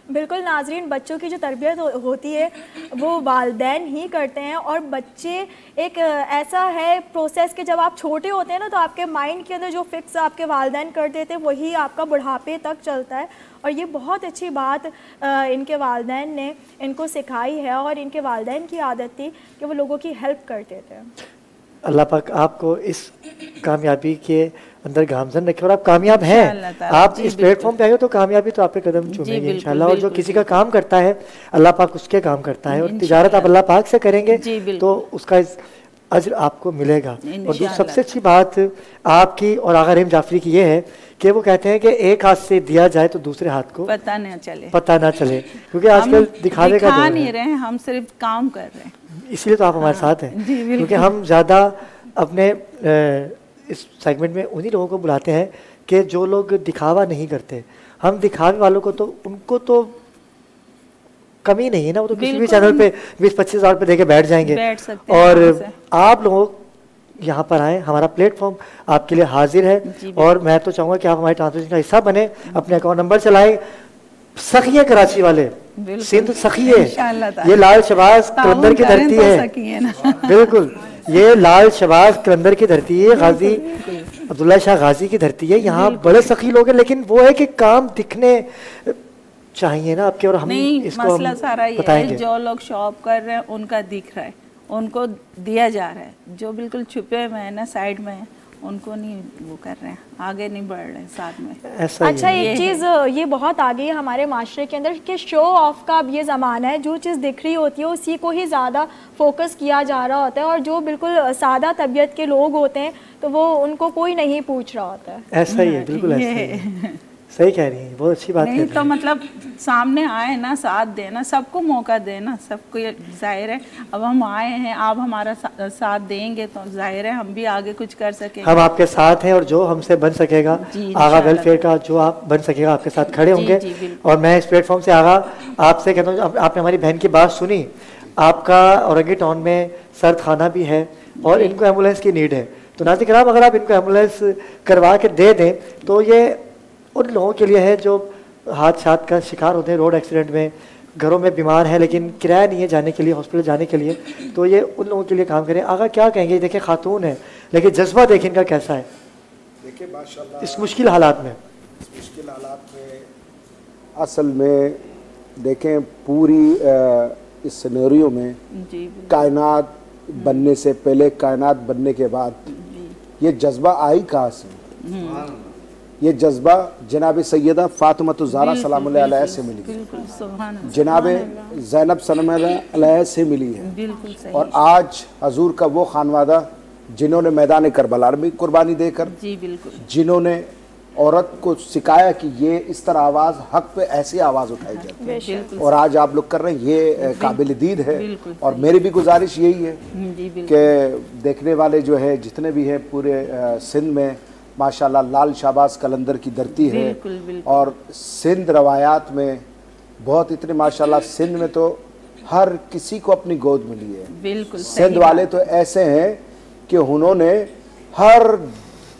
बिल्कुल नाजरीन, बच्चों की जो तरबियत होती है वो वालिदैन ही करते हैं और बच्चे एक ऐसा है प्रोसेस कि जब आप छोटे होते हैं ना तो आपके माइंड के अंदर जो फिक्स आपके वालिदैन कर देते हैं वही आपका बुढ़ापे तक चलता है। और ये बहुत अच्छी बात इनके वालिदैन ने इनको सिखाई है और इनके वालिदैन की आदत थी कि वो लोगों की हेल्प करते थे। अल्लाह पाक आपको इस कामयाबी के अंदर गामजन रखे और आप कामयाब हैं। आप इस प्लेटफॉर्म पे आए हो तो कामयाबी तो आपके कदम चूमेंगे इंशाल्लाह। और जो किसी का काम करता है अल्लाह पाक उसके काम करता है, और तिजारत आप अल्लाह पाक से करेंगे तो उसका अज्र आपको मिलेगा। और जो सबसे अच्छी बात आपकी और आगा रहीम जाफरी की ये है कि वो कहते हैं कि एक हाथ से दिया जाए तो दूसरे हाथ को पता ना चले, क्योंकि आजकल दिखावे का दौर नहीं रहे, हम सिर्फ काम कर रहे हैं, इसलिए तो आप हमारे साथ हैं। क्योंकि हम ज़्यादा अपने इस सेगमेंट में उन्हीं लोगों को बुलाते हैं कि जो लोग दिखावा नहीं करते। हम दिखावे वालों को तो उनको तो कमी नहीं है ना, वो तो किसी भी चैनल पे 20-25 हज़ार पे देके बैठ जाएंगे। और आप लोग यहाँ पर आए, हमारा प्लेटफॉर्म आपके लिए हाजिर है और मैं तो चाहूँगा कि आप हमारे ट्रांसमिशन का हिस्सा बने। अपने अकाउंट नंबर चलाएं। सखिए कराची वाले, सिंध सखिए, ये लाल शहबाज कलंदर की धरती है। बिल्कुल, ये लाल शहबाज कलंदर की धरती है, गाजी अब्दुल्ला शाह गाजी की धरती है। यहाँ बड़े सखी लोग हैं, लेकिन वो है कि काम दिखने चाहिए ना आपके, और हम इसको मसला सारा ये है, जो लोग शॉप कर रहे हैं उनका दिख रहा है, उनको दिया जा रहा है। जो बिल्कुल छुपे हुए हैं ना, साइड में, उनको नहीं वो कर रहे हैं, आगे नहीं बढ़ रहे हैं साथ में। अच्छा, एक चीज़ ये बहुत आ गई है हमारे माशरे के अंदर कि शो ऑफ का अब ये ज़माना है। जो चीज़ दिख रही होती है उसी को ही ज़्यादा फोकस किया जा रहा होता है, और जो बिल्कुल सादा तबीयत के लोग होते हैं तो वो उनको कोई नहीं पूछ रहा होता है। ऐसा ही है, बिल्कुल ऐसा ही है। सही कह रही हैं, बहुत अच्छी बात नहीं तो मतलब सामने आए ना, साथ देना, सबको मौका देना, सबको ये जाहिर है। अब हम आए हैं, आप हमारा साथ देंगे तो जाहिर है हम भी आगे कुछ कर सकेंगे। हम आपके साथ हैं और जो हमसे बन सकेगा, आगा वेलफेयर का जो आप बन सकेगा आपके साथ खड़े होंगे। और मैं इस प्लेटफॉर्म से आगा आपसे कहता हूँ, आपने हमारी बहन की बात सुनी, आपका औरंगी टाउन में सर्द खाना भी है और इनको एम्बुलेंस की नीड है। तो नाज़रीन किराम, अगर आप इनको एम्बुलेंस करवा के दे दें तो ये उन लोगों के लिए है जो हादसात का शिकार होते हैं रोड एक्सीडेंट में, घरों में बीमार हैं लेकिन किराया नहीं है जाने के लिए, हॉस्पिटल जाने के लिए, तो ये उन लोगों के लिए काम करें। आगा क्या कहेंगे? देखिए खातून है लेकिन जज्बा देखें इनका कैसा है देखिए माशाल्लाह इस मुश्किल हालात में। इस मुश्किल हालात में असल में देखें पूरी इस सिनेरियो में कायनात बनने से पहले, कायनात बनने के बाद ये जज्बा आई कहाँ से? ये जज्बा जनाब सैयदा फातिमा ज़हरा सलाम अलैहा से मिली, जनाब ज़ैनब सलाम अलैहा से मिली है। और आज हजूर का वो खानवादा जिन्होंने मैदान करबला में कुर्बानी देकर, जिन्होंने औरत को सिखाया कि ये इस तरह आवाज़ हक पे ऐसी आवाज़ उठाई जाती है, और आज आप लोग कर रहे हैं, ये काबिल दीद है। और मेरी भी गुजारिश यही है कि देखने वाले जो है जितने भी हैं पूरे सिंध में माशाल्लाह लाल शाहबाज कलंदर की धरती है। और सिंध रवायात में बहुत इतने माशाल्लाह, सिंध में तो हर किसी को अपनी गोद मिली है। सिंध वाले तो ऐसे हैं कि उन्होंने हर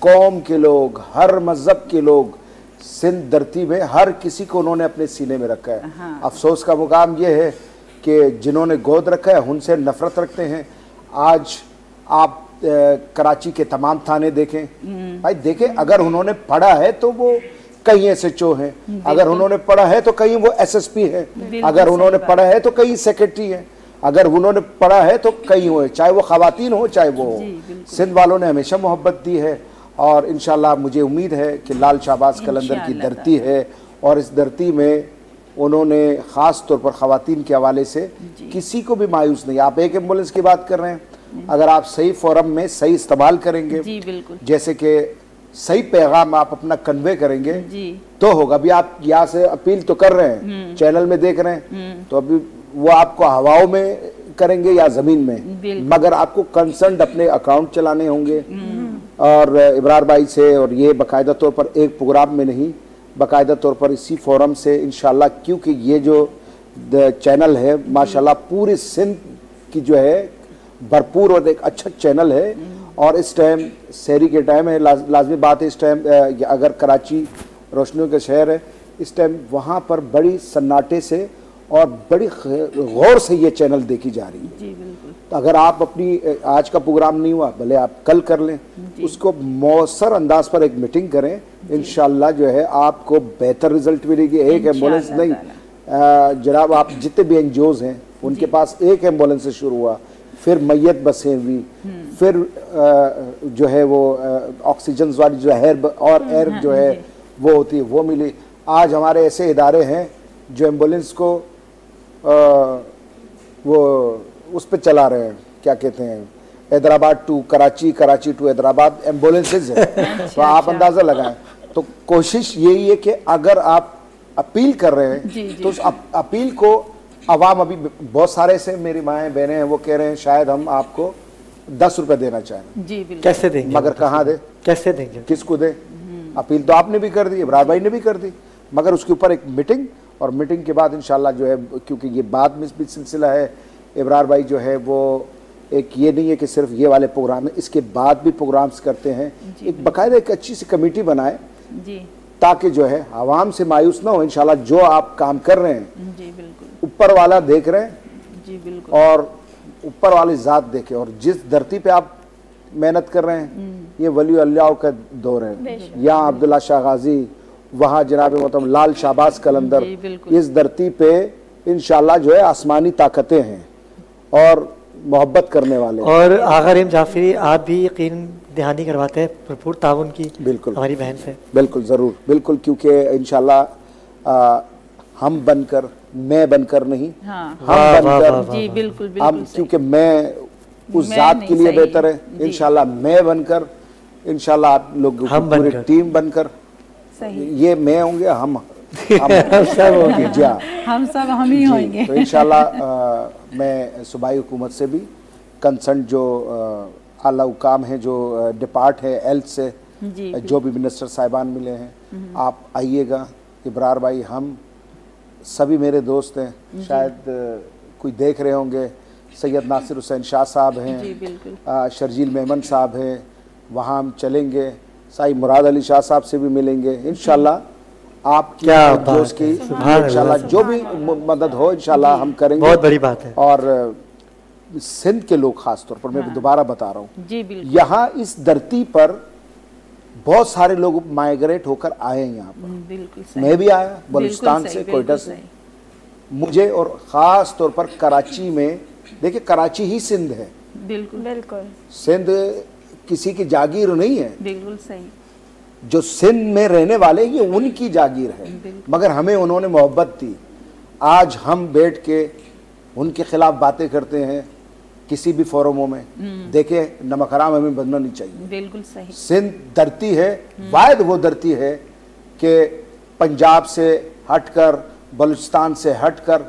कौम के लोग, हर मज़हब के लोग सिंध धरती में हर किसी को उन्होंने अपने सीने में रखा है। हाँ। अफसोस का मुकाम ये है कि जिन्होंने गोद रखा है उनसे नफरत रखते हैं। आज आप कराची के तमाम थाने देखें भाई, देखें अगर उन्होंने पढ़ा है तो वो कहीं SHO हैं, अगर उन्होंने पढ़ा है तो कहीं वो SSP है, अगर उन्होंने पढ़ा है तो कहीं सेक्रेटरी है, अगर उन्होंने पढ़ा है तो कहीं हो, चाहे वो खवातीन हो चाहे वो हो। सिंध वालों ने हमेशा मोहब्बत दी है और इंशाल्लाह मुझे उम्मीद है कि लाल शाहबाज कलंदर की धरती है और इस धरती में उन्होंने ख़ास तौर पर ख़वातीन के हवाले से किसी को भी मायूस नहीं। आप एक एम्बुलेंस की बात कर रहे हैं, अगर आप सही फोरम में सही इस्तेमाल करेंगे, जैसे कि सही पैगाम आप अपना कन्वे करेंगे तो होगा। अभी आप यहाँ से अपील तो कर रहे हैं, चैनल में देख रहे हैं, तो अभी वो आपको हवाओं में करेंगे या ज़मीन में, मगर आपको कंसर्न अपने अकाउंट चलाने होंगे। और इब्रार भाई से और ये बाकायदा तौर पर एक प्रोग्राम में नहीं, बाकायदा तौर पर इसी फोरम से इंशाल्लाह, क्योंकि ये जो चैनल है माशाल्लाह पूरी सिंध की जो है भरपूर और एक अच्छा चैनल है। और इस टाइम शहरी के टाइम है, लाजमी बात है इस टाइम अगर कराची रोशनियों का शहर है, इस टाइम वहाँ पर बड़ी सन्नाटे से और बड़ी गौर से ये चैनल देखी जा रही है। तो अगर आप अपनी आज का प्रोग्राम नहीं हुआ भले आप कल कर लें, उसको मौसर अंदाज पर एक मीटिंग करें, इंशाल्लाह जो है आपको बेहतर रिजल्ट मिलेगी। एक एम्बुलेंस नहीं, जनाब आप जितने भी NGOs हैं उनके पास एक एम्बुलेंस से शुरू हुआ, फिर मैयत बसें हुई, फिर जो है वो ऑक्सीजन वाली जो है और एयर जो है वो होती है वो मिली। आज हमारे ऐसे इदारे हैं जो एम्बुलेंस को वो उस पर चला रहे हैं, क्या कहते हैं, Hyderabad to Karachi, Karachi to Hyderabad ambulances है। तो आप अंदाज़ा लगाएं। तो कोशिश यही है कि अगर आप अपील कर रहे हैं तो उस अपील को अवाम, अभी बहुत सारे से मेरी माएँ बहनें हैं वो कह रहे हैं शायद हम आपको 10 रुपये देना चाहें। कैसे देंगे? मगर कहाँ दे, कैसे देंगे, किसको दे? अपील तो आपने भी कर दी, इब्रार भाई ने भी कर दी, मगर उसके ऊपर एक मीटिंग, और मीटिंग के बाद इंशाल्लाह जो है, क्योंकि ये बाद में भी सिलसिला है, इब्रार भाई जो है वो एक ये नहीं है कि सिर्फ ये वाले प्रोग्राम है, इसके बाद भी प्रोग्राम्स करते हैं। एक बाकायदा एक अच्छी सी कमेटी बनाए ताकि जो है आवाम से मायूस ना हो। इंशाल्लाह जो आप काम कर रहे हैं ऊपर वाला देख रहे हैं और ऊपर वाली ज़ात देखे, और जिस धरती पे आप मेहनत कर रहे हैं ये वली अल्लाह का दौर है। यहाँ अब्दुल्ला शाह गाजी, वहाँ जनाब मोहतरम लाल शाहबाज कलंदर, इस धरती पे इंशाल्लाह जो है आसमानी ताकतें हैं और मोहब्बत करने वाले। और आगा रहीम जाफरी आप भी यकीन दहानी करवाते हैं भरपूर ताउन की बिल्कुल हमारी बहन से। बिल्कुल ज़रूर, बिल्कुल, क्योंकि इंशाल्लाह हम बनकर, मैं बनकर नहीं, हम बनकर जी बिल्कुल हम, क्योंकि मैं उस जात के लिए बेहतर है, इंशाल्लाह मैं बनकर, इंशाल्लाह आप लोग पूरी टीम बनकर, ये मैं होंगे, हम सब होंगे, जी हम सब हम ही होंगे। तो इंशाल्लाह मैं सूबाई हुकूमत से भी कंसर्न जो आला हुकाम है, जो डिपार्ट है हेल्थ से, जो भी मिनिस्टर साहिबान मिले हैं, आप आइएगा। इब्रार भाई, हम सभी मेरे दोस्त हैं, शायद कोई देख रहे होंगे, सैयद नासिर हुसैन शाह साहब हैं, शर्जील मेमन साहब हैं, वहाँ हम चलेंगे, साई मुराद अली शाह साहब से भी मिलेंगे इंशाल्लाह। आपकी क्या जो उसकी इंशाल्लाह जो भी मदद हो इंशाल्लाह हम करेंगे। बहुत बड़ी बात है। और सिंध के लोग खास तौर पर मैं दोबारा बता रहा हूँ जी बिल्कुल, यहाँ इस धरती पर बहुत सारे लोग माइग्रेट होकर आए हैं यहाँ पर। बिल्कुल सही, मैं भी आया बलूचिस्तान से, कोयटा से। मुझे और ख़ास तौर पर कराची में, देखिए कराची ही सिंध है, बिल्कुल बिल्कुल, सिंध किसी की जागीर नहीं है, बिल्कुल सही। जो सिंध में रहने वाले ये उनकी जागीर है, मगर हमें उन्होंने मोहब्बत दी। आज हम बैठ के उनके खिलाफ बातें करते हैं किसी भी फोरमों में, देखे नमक हराम हमें बनना नहीं चाहिए। बिल्कुल सही। सिंध धरती है, वायद वो धरती है कि पंजाब से हटकर, बलूचिस्तान से हटकर,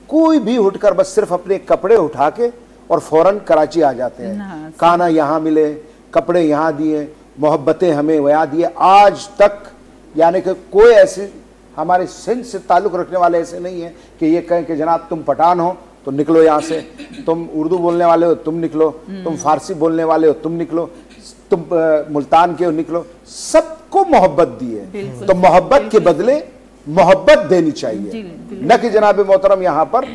कोई भी उठकर बस सिर्फ अपने कपड़े उठा के और फौरन कराची आ जाते हैं। खाना यहाँ मिले, कपड़े यहाँ दिए, मोहब्बतें हमें यहाँ दिए। आज तक यानी कि कोई ऐसे हमारे सिंध से ताल्लुक़ रखने वाले ऐसे नहीं है कि ये कहें कि जनाब तुम पठान हो तो निकलो यहाँ से, तुम उर्दू बोलने वाले हो तुम निकलो, तुम फारसी बोलने वाले हो तुम निकलो, तुम मुल्तान के हो निकलो। सबको मोहब्बत दी है, तो मोहब्बत के बदले मोहब्बत देनी चाहिए, न कि जनाब मोहतरम यहाँ पर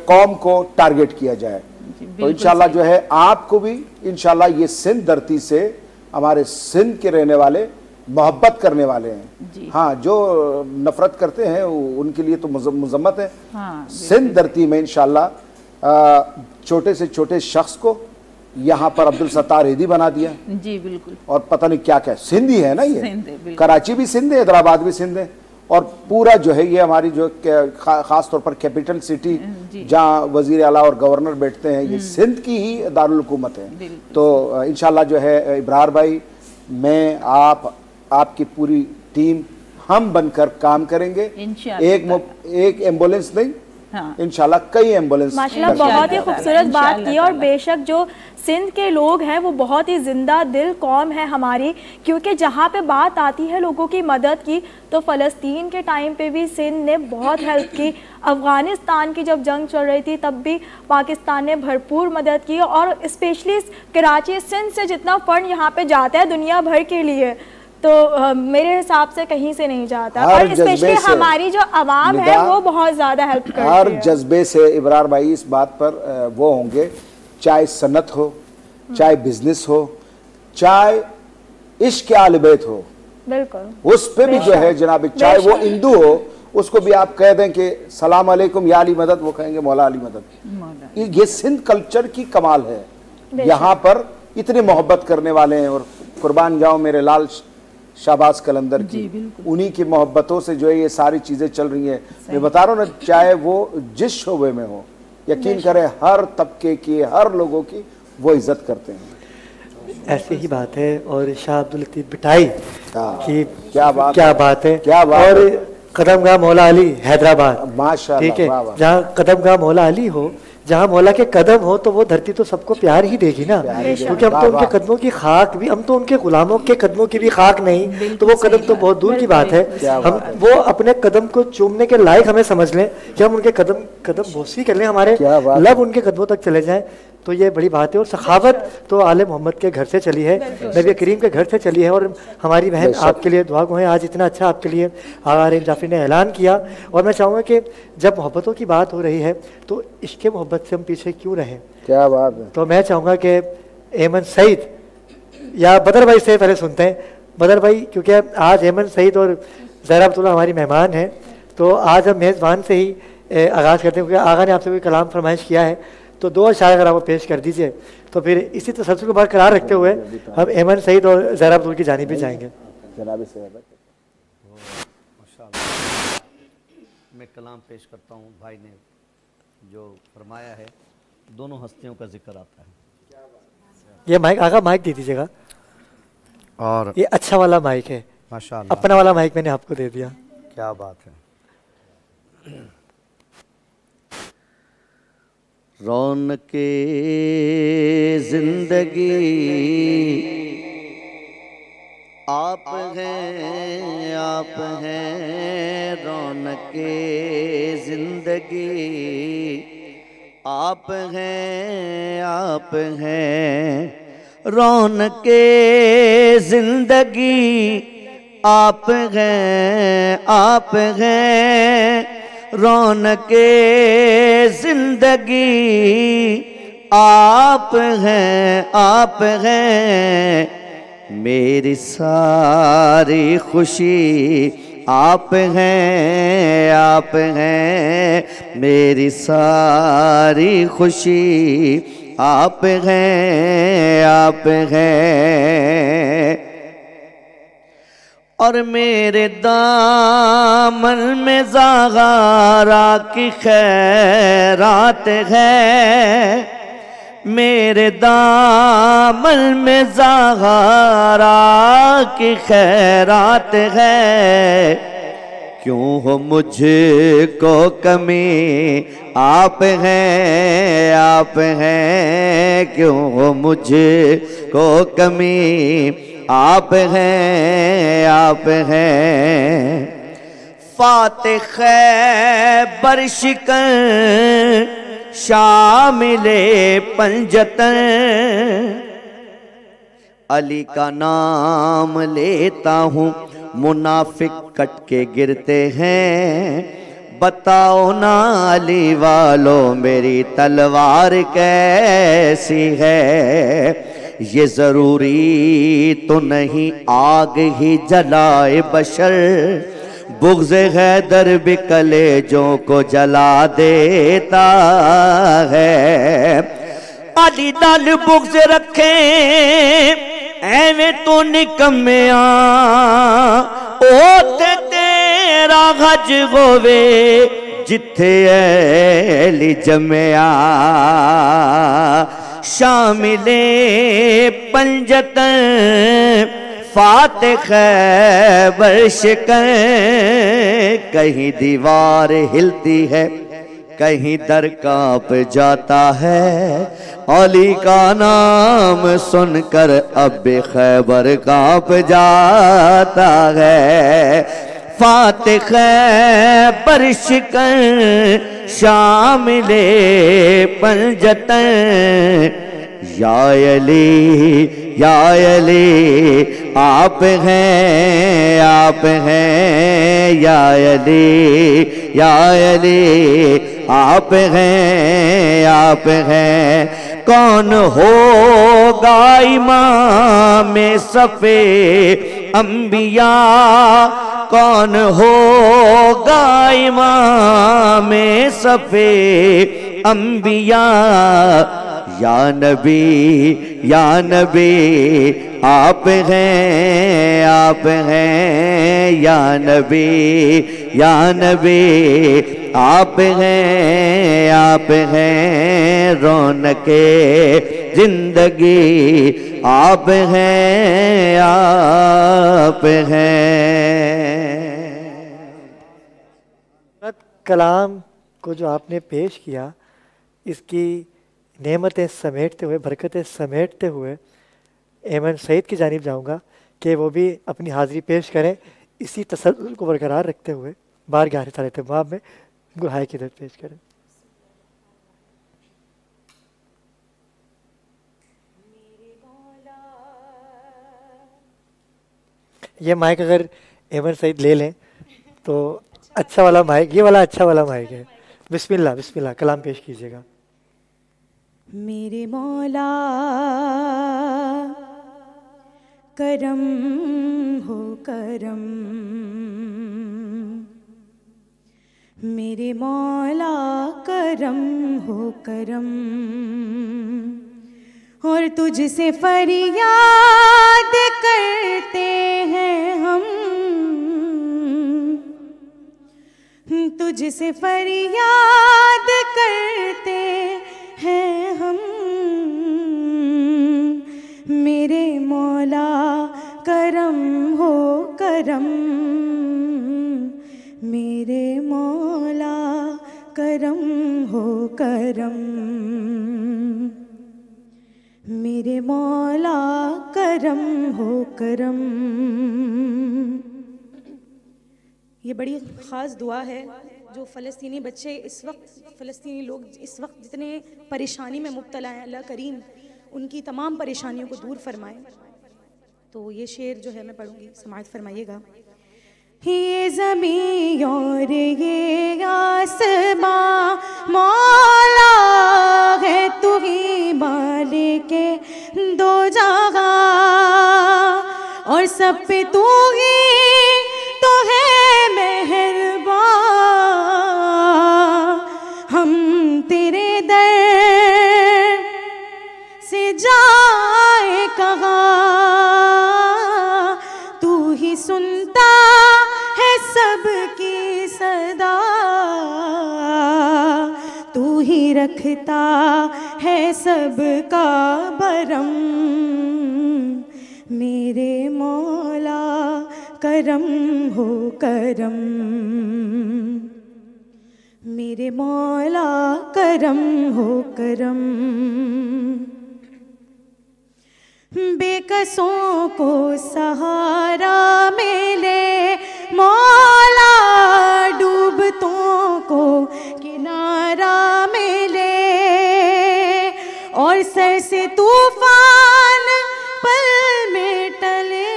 कौम को टारगेट किया जाए। तो इंशाल्लाह जो है आपको भी इंशाल्लाह ये सिंध धरती से हमारे सिंध के रहने वाले मोहब्बत करने वाले हैं। हाँ, जो नफरत करते हैं उनके लिए तो मुजम्मत है। हाँ, सिंध धरती में इंशाल्लाह छोटे से छोटे शख्स को यहाँ पर अब्दुल सत्तार हैदी बना दिया जी बिल्कुल, और पता नहीं क्या क्या सिंध ही है ना, ये कराची भी सिंध है, हैदराबाद भी सिंध है, और पूरा जो है ये हमारी जो खास तौर पर कैपिटल सिटी जहाँ वजीर आला और गवर्नर बैठते हैं, ये सिंध की ही दारुल हुकूमत है। तो इंशाल्लाह जो है इब्रार भाई, मैं आपकी पूरी टीम हम बनकर काम करेंगे। एक एम्बुलेंस नहीं, हाँ, इंशाल्लाह कई एम्बुलेंस। माशाल्लाह बहुत ही खूबसूरत बात की। और बेशक जो सिंध के लोग हैं वो बहुत ही जिंदा दिल कौम है हमारी, क्योंकि जहाँ पे बात आती है लोगों की मदद की तो फ़लस्तीन के टाइम पे भी सिंध ने बहुत हेल्प की। अफ़गानिस्तान की जब जंग चल रही थी तब भी पाकिस्तान ने भरपूर मदद की, और स्पेशली कराची सिंध से जितना फ़ंड यहाँ पे जाता है दुनिया भर के लिए तो मेरे हिसाब से कहीं से नहीं जाता, और स्पेशली हमारी जो आवाम है वो बहुत ज़्यादा हेल्प करती है। हर जज्बे से इब्रार भाई इस बात पर वो होंगे, चाहे सनत हो, चाहे बिजनेस हो, चाहे इश्क आल बैत हो, बिल्कुल उस पे भी जो है जनाब, चाहे वो हिंदू हो उसको भी आप कह दें कि सलाम अलैकुम या अली मदद, वो कहेंगे मौला अली मदद। ये सिंध कल्चर की कमाल है, यहाँ पर इतने मोहब्बत करने वाले हैं। और कुर्बान जाओ मेरे लाल शाहबाज कलंदर की, उन्हीं की मोहब्बतों से जो है ये सारी चीज़ें चल रही हैं। मैं बता रहा हूँ ना, चाहे वो जिस शोबे में हो, यकीन करें हर तबके की, हर लोगों की वो इज्जत करते हैं। ऐसी ही बात है। और शाह अब्दुल लतीफ बिटाई की क्या बात है, क्या बात। और कदमगाह मौला अली हैदराबाद, माशाअल्लाह, ठीक है, जहाँ कदमगाह मौला अली हो, जहाँ मौला के कदम हो तो वो धरती तो सबको प्यार ही देगी ना, क्योंकि हम तो उनके कदमों की खाक भी, हम तो उनके गुलामों के कदमों की भी खाक नहीं, तो वो कदम तो बहुत दूर की बात है। हम वो अपने कदम को चूमने के लायक हमें समझ लें कि हम उनके कदम बोसी कर लें, हमारे लब उनके कदमों तक चले जाएं, तो ये बड़ी बात है। और सखावत तो आले मोहम्मद के घर से चली है, नबी करीम के घर से चली है। और हमारी बहन आपके लिए दुआ गो है, आज इतना अच्छा आपके लिए आगा रेम जाफरी ने ऐलान किया। और मैं चाहूँगा कि जब मोहब्बतों की बात हो रही है तो इश्क़ मोहब्बत से हम पीछे क्यों रहें। क्या बात है। तो मैं चाहूँगा कि एमन सईद या बदर भाई से पहले सुनते हैं। बदर भाई, क्योंकि आज एमन सईद और ज़हरा अब्दुल्ला हमारी मेहमान हैं, तो आज हम मेज़बान से ही आगाज़ करते हैं, क्योंकि आगा ने आपसे कोई कलाम फरमाइश किया है, तो दो अशायर अगर आपको पेश कर दीजिए, तो फिर इसी तसलसल को बरकरार रखते हुए हम एमन सईद और ज़हरा अब्दुल की जानिब भी जाएंगे। मैं कलाम पेश करता हूँ, भाई ने जो फरमाया है, दोनों हस्तियों का जिक्र आता है। ये माइक आगा माइक दे दीजिएगा, और ये अच्छा वाला माइक है माशाअल्लाह, अपना वाला माइक मैंने आपको दे दिया। क्या बात है। रौनके जिंदगी आप हैं, आप हैं, रौनके जिंदगी आप हैं, आप हैं, रौनके जिंदगी आप हैं रौनके जिंदगी, आप हैं मेरी सारी खुशी, आप हैं मेरी सारी खुशी, आप हैं और मेरे दामन में ज़ागारा की खैरात है, मेरे दामन में ज़ागारा की खैरात है। क्यों हो मुझको कमी, आप हैं क्यों हो मुझको कमी, आप हैं फातिह खैबर शिकन शामिले पंजतन, अली का नाम लेता हूँ मुनाफिक कट के गिरते हैं। बताओ ना अली वालों मेरी तलवार कैसी है। ये ज़रूरी तो नहीं आग ही जलाए बशर, बुग़्ज़ हैदर भी कलेजों को जला देता है। अली दल बुग़्ज़ रखे एवें तो निकम्मिया, ओते तेरा गज होवे जिथे अली जम्मिया। शामिले पंजतन फातिह खैबर शिकन, कहीं दीवार हिलती है कहीं दर कांप जाता है। अली का नाम सुनकर अब खैबर कांप जाता है। फातिह खैबर शिकन शामिले पंजतन, या अली आप हैं या अली आप हैं। कौन होगा इमाम सफ़े अंबिया, कौन होगा इमाम सफ़े अंबिया। या नबी आप हैं या नबी आप हैं रौनके जिंदगी, आप हैं कलाम को जो आपने पेश किया, इसकी नेमतें समेटते हुए, बरकतें समेटते हुए ऐमन सईद की जानिब जाऊंगा कि वो भी अपनी हाज़िरी पेश करें, इसी तसल्सल को बरकरार रखते हुए बारगाह सारे तमाम में गुहाई की दर पेश करें। ये माइक अगर ऐमन सईद ले लें तो अच्छा वाला माइक, ये वाला अच्छा वाला माइक है। बिस्मिल्लाह बिस्मिल्लाह कलाम पेश कीजिएगा। मेरे मौला करम हो करम, मेरे मौला करम हो करम, और तुझसे फरियाद करते हैं हम, तुझसे फरियाद करते हैं हम। मेरे मौला करम हो करम, मेरे मौला करम हो करम, मेरे मौला करम हो करम। ये बड़ी ख़ास दुआ है जो फ़लस्तीनी बच्चे इस वक्त, फ़लस्तीनी लोग इस वक्त जितने परेशानी में मुब्तला हैं, अल्लाह करीम उनकी तमाम परेशानियों को दूर फरमाए। तो ये शेर जो है मैं पढ़ूंगी, समाअत फरमाइएगा। ये ज़मीं और ये आसमां मौला है, तू ही मालिक दो जहां, और सब पे तू ही तो है मेहरबान। हम तेरे दर से जाए कहाँ, तू ही सुनता है सबकी सदा, तू ही रखता है सबका भरम। मेरे मौला करम हो करम, मेरे मौला करम हो करम। बेकसों को सहारा मिले मौला, डूबतों को किनारा मिले, और सर से तूफान पल में टले।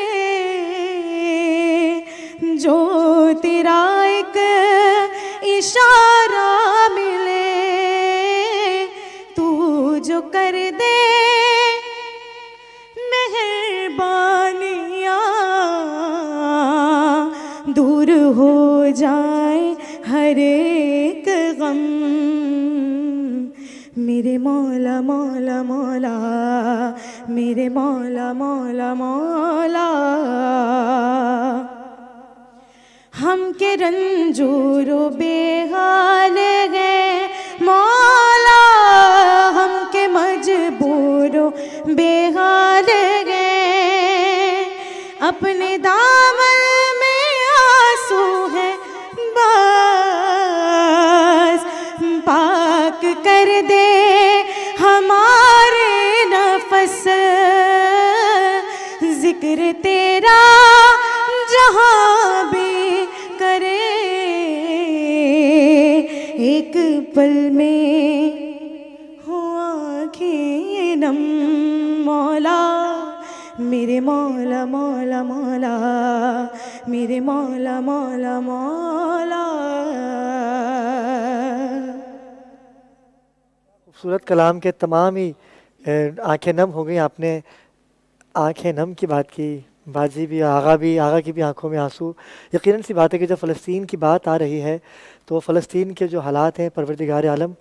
जो तेरा एक इशारा मिले, तू जो कर दे मेहरबानियाँ, दूर हो जाए हर एक गम। मेरे मौला मौला मौला, मेरे मौला मौला मौला। हम के रंजूरो बेहाल गए मौला, हम के मजबूरो बेहाल गए। अपने दामन में आंसू है बस, पाक कर दे हमारे नफस। जिक्र तेरा जहाँ भी करे, एक पल में हो आँखें नम। मौला मेरे मौला मौला मौला, मेरे मौला मौला मौला। खूबसूरत कलाम के तमाम ही आंखें नम हो गई। आपने आंखें नम की बात की, बाजी भी, आगा की भी आंखों में आंसू। यकीनन सी बात है कि जब फ़लस्तीन की बात आ रही है तो फ़लस्तीन के जो हालात हैं, परवरदिगार आलम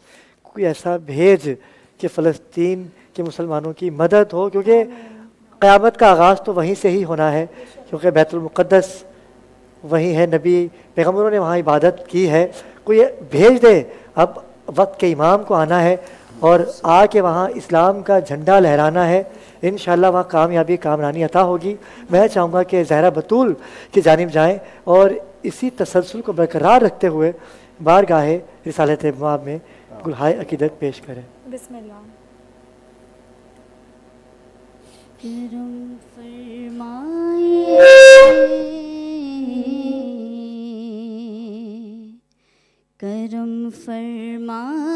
कोई ऐसा भेज कि फ़लस्तीन के मुसलमानों की मदद हो, क्योंकि क़यामत का आगाज़ तो वहीं से ही होना है, क्योंकि बैतुल मुक़द्दस वहीं है, नबी पैगम्बरों ने वहाँ इबादत की है। कोई भेज दे, अब वक्त के इमाम को आना है और आके वहाँ इस्लाम का झंडा लहराना है। इंशाअल्लाह वहाँ कामयाबी कामरानी अता होगी। मैं चाहूँगा कि ज़हरा बतूल की जानिब जाएँ और इसी तसलसल को बरकरार रखते हुए बारगाहे रिसालत इमाम में गुलहाए अकीदत पेश करें। बिस्मिल्लाह। करम फरमाइए, करम फरमाइए,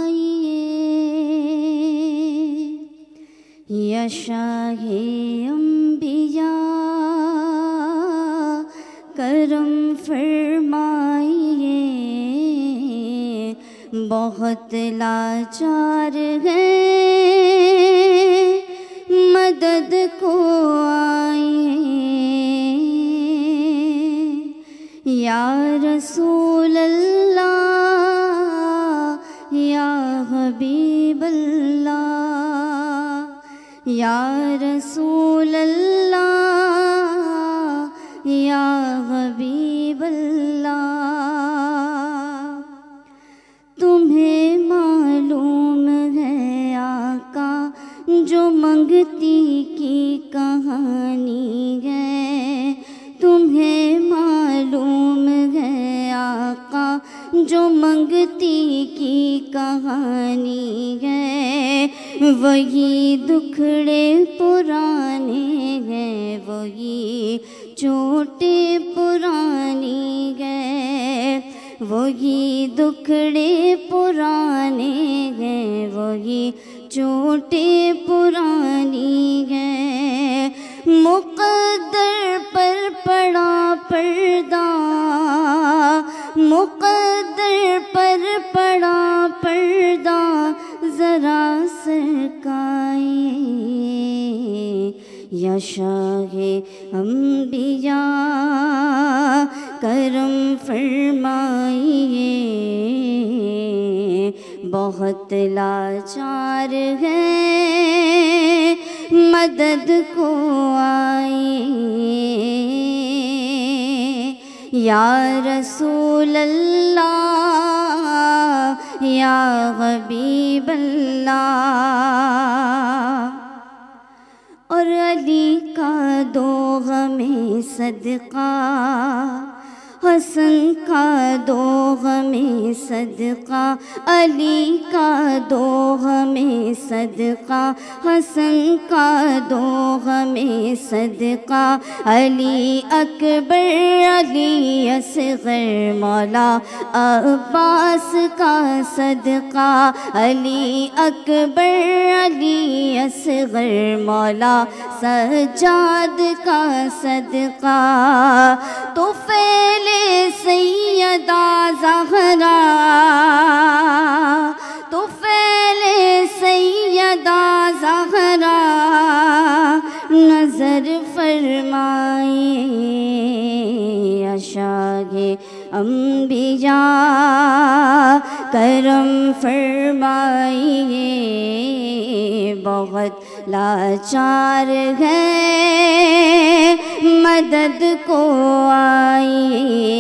या शाहे अंबिया करम फरमाइए। बहुत लाचार हैं, मदद को आइए। या रसूल अल्लाह, या हबीब अल्लाह, या रसूल अल्लाह, या हबीब अल्लाह। तुम्हें मालूम है आका जो मंगती की कहानी है, तुम्हें मालूम है आका जो मंगती की कहानी है। वही दुखड़े पुराने हैं, वही चोटें पुरानी है, वही दुखड़े पुराने हैं, वही चोटें पुरानी हैं। मुक़द्दर या शाहे अम्बिया करम फरमाइए, बहुत लाचार है मदद को आइए, या रसूल अल्लाह या हबीब अल्लाह। और अली का दो गमे सदका, हसन का दो गमे सदका, अली का दो गमे सदका, हसन का दो गमे सदका, अली अकबर अली असगर मौला अब्बास का सदका, अली अकबर अली असगर मौला सज्जाद का सदका। तो फैले सैयदा ज़हरा, तो फैले सैयदा ज़हरा, नज़र फरमाइए, अशागे अम्बिया करम फरमाइए, बहुत लाचार है मदद को आइए,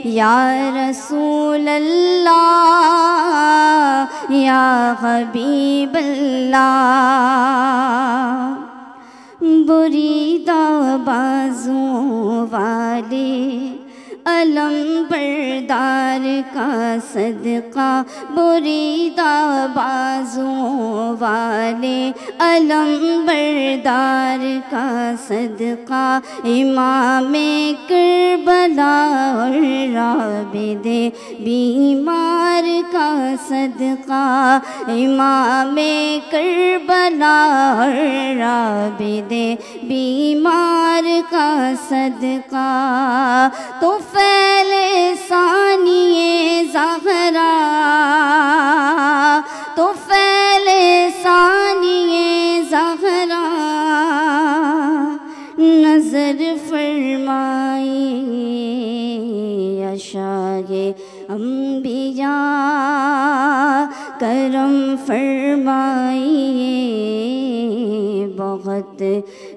या रसूल अल्लाह या हबीब अल्लाह। बुरीदा बाजुओं वाले अलम बरदार का सदका, बुरीदा बाजुओं वाले अलम बरदार का सदका, इमामे करबला और राबिदे बीमार का सदका, इमामे करबला और राबिदे बीमार का सदका। तो फैले सानिए ज़हरा, तो फैले सानिए ज़हरा, नज़र फरमाइए, अशागे अम्बिया करम फरमाइए, बहुत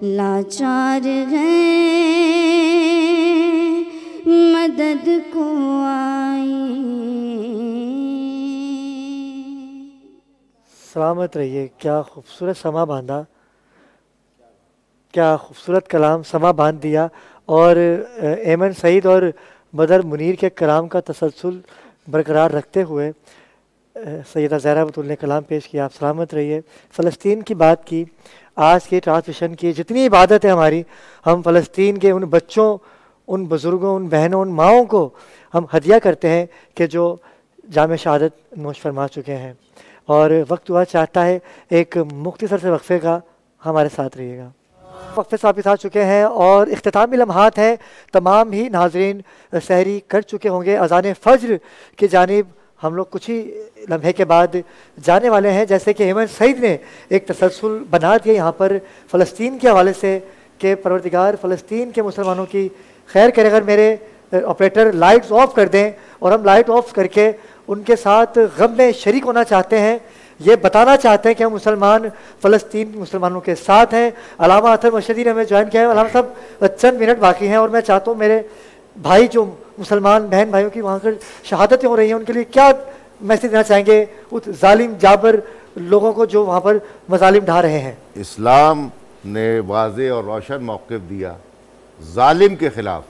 लाचार हैं मदद को आइए। सलामत रहिए। क्या खूबसूरत समा बांधा, क्या खूबसूरत कलाम समा बांध दिया। और ऐमन सईद और बदर मुनीर के कलाम का तसलसल बरकरार रखते हुए सैयदा ज़हरा बतूल ने कलाम पेश किया। आप सलामत रहिए। फ़लस्तीन की बात की, आज के ट्रांसमिशन की जितनी इबादत है हमारी, हम फ़लस्तीन के उन बच्चों, उन बुज़ुर्गों, उन बहनों, उन माओं को हम हदिया करते हैं कि जो जाम शहादत नोश फरमा चुके हैं। और वक्त हुआ चाहता है एक मुख्तसर से वक्फ़े का, हमारे साथ रहिएगा। वक्फ़े वापस आ चुके हैं और इख्तितामी लम्हात हैं। तमाम ही नाज़रीन सहरी कर चुके होंगे। अज़ान फ़ज्र की जानिब हम लोग कुछ ही लम्हे के बाद जाने वाले हैं। जैसे कि ऐमन सईद ने एक तसलसल बना दिया यहाँ पर फ़लस्तीन के हवाले से कि परवरदिगार फ़लस्तीन के मुसलमानों की खैर करे। अगर मेरे ऑपरेटर लाइट्स ऑफ कर दें और हम लाइट ऑफ करके उनके साथ गम में शरीक होना चाहते हैं, ये बताना चाहते हैं कि हम मुसलमान फ़लस्तीन मुसलमानों के साथ हैं। अलामा अतर मशदी ने हमें ज्वाइन किया है। अलामा साहब चंद मिनट बाकी हैं और मैं चाहता हूँ मेरे भाई जो मुसलमान बहन भाइयों की वहाँ पर शहादतें हो रही हैं, उनके लिए क्या मैसेज देना चाहेंगे उस जालिम जाबर लोगों को जो वहाँ पर मजालिम ढा रहे हैं? इस्लाम ने वाज़े और रोशन मौक़िफ़ दिया जालिम के ख़िलाफ़,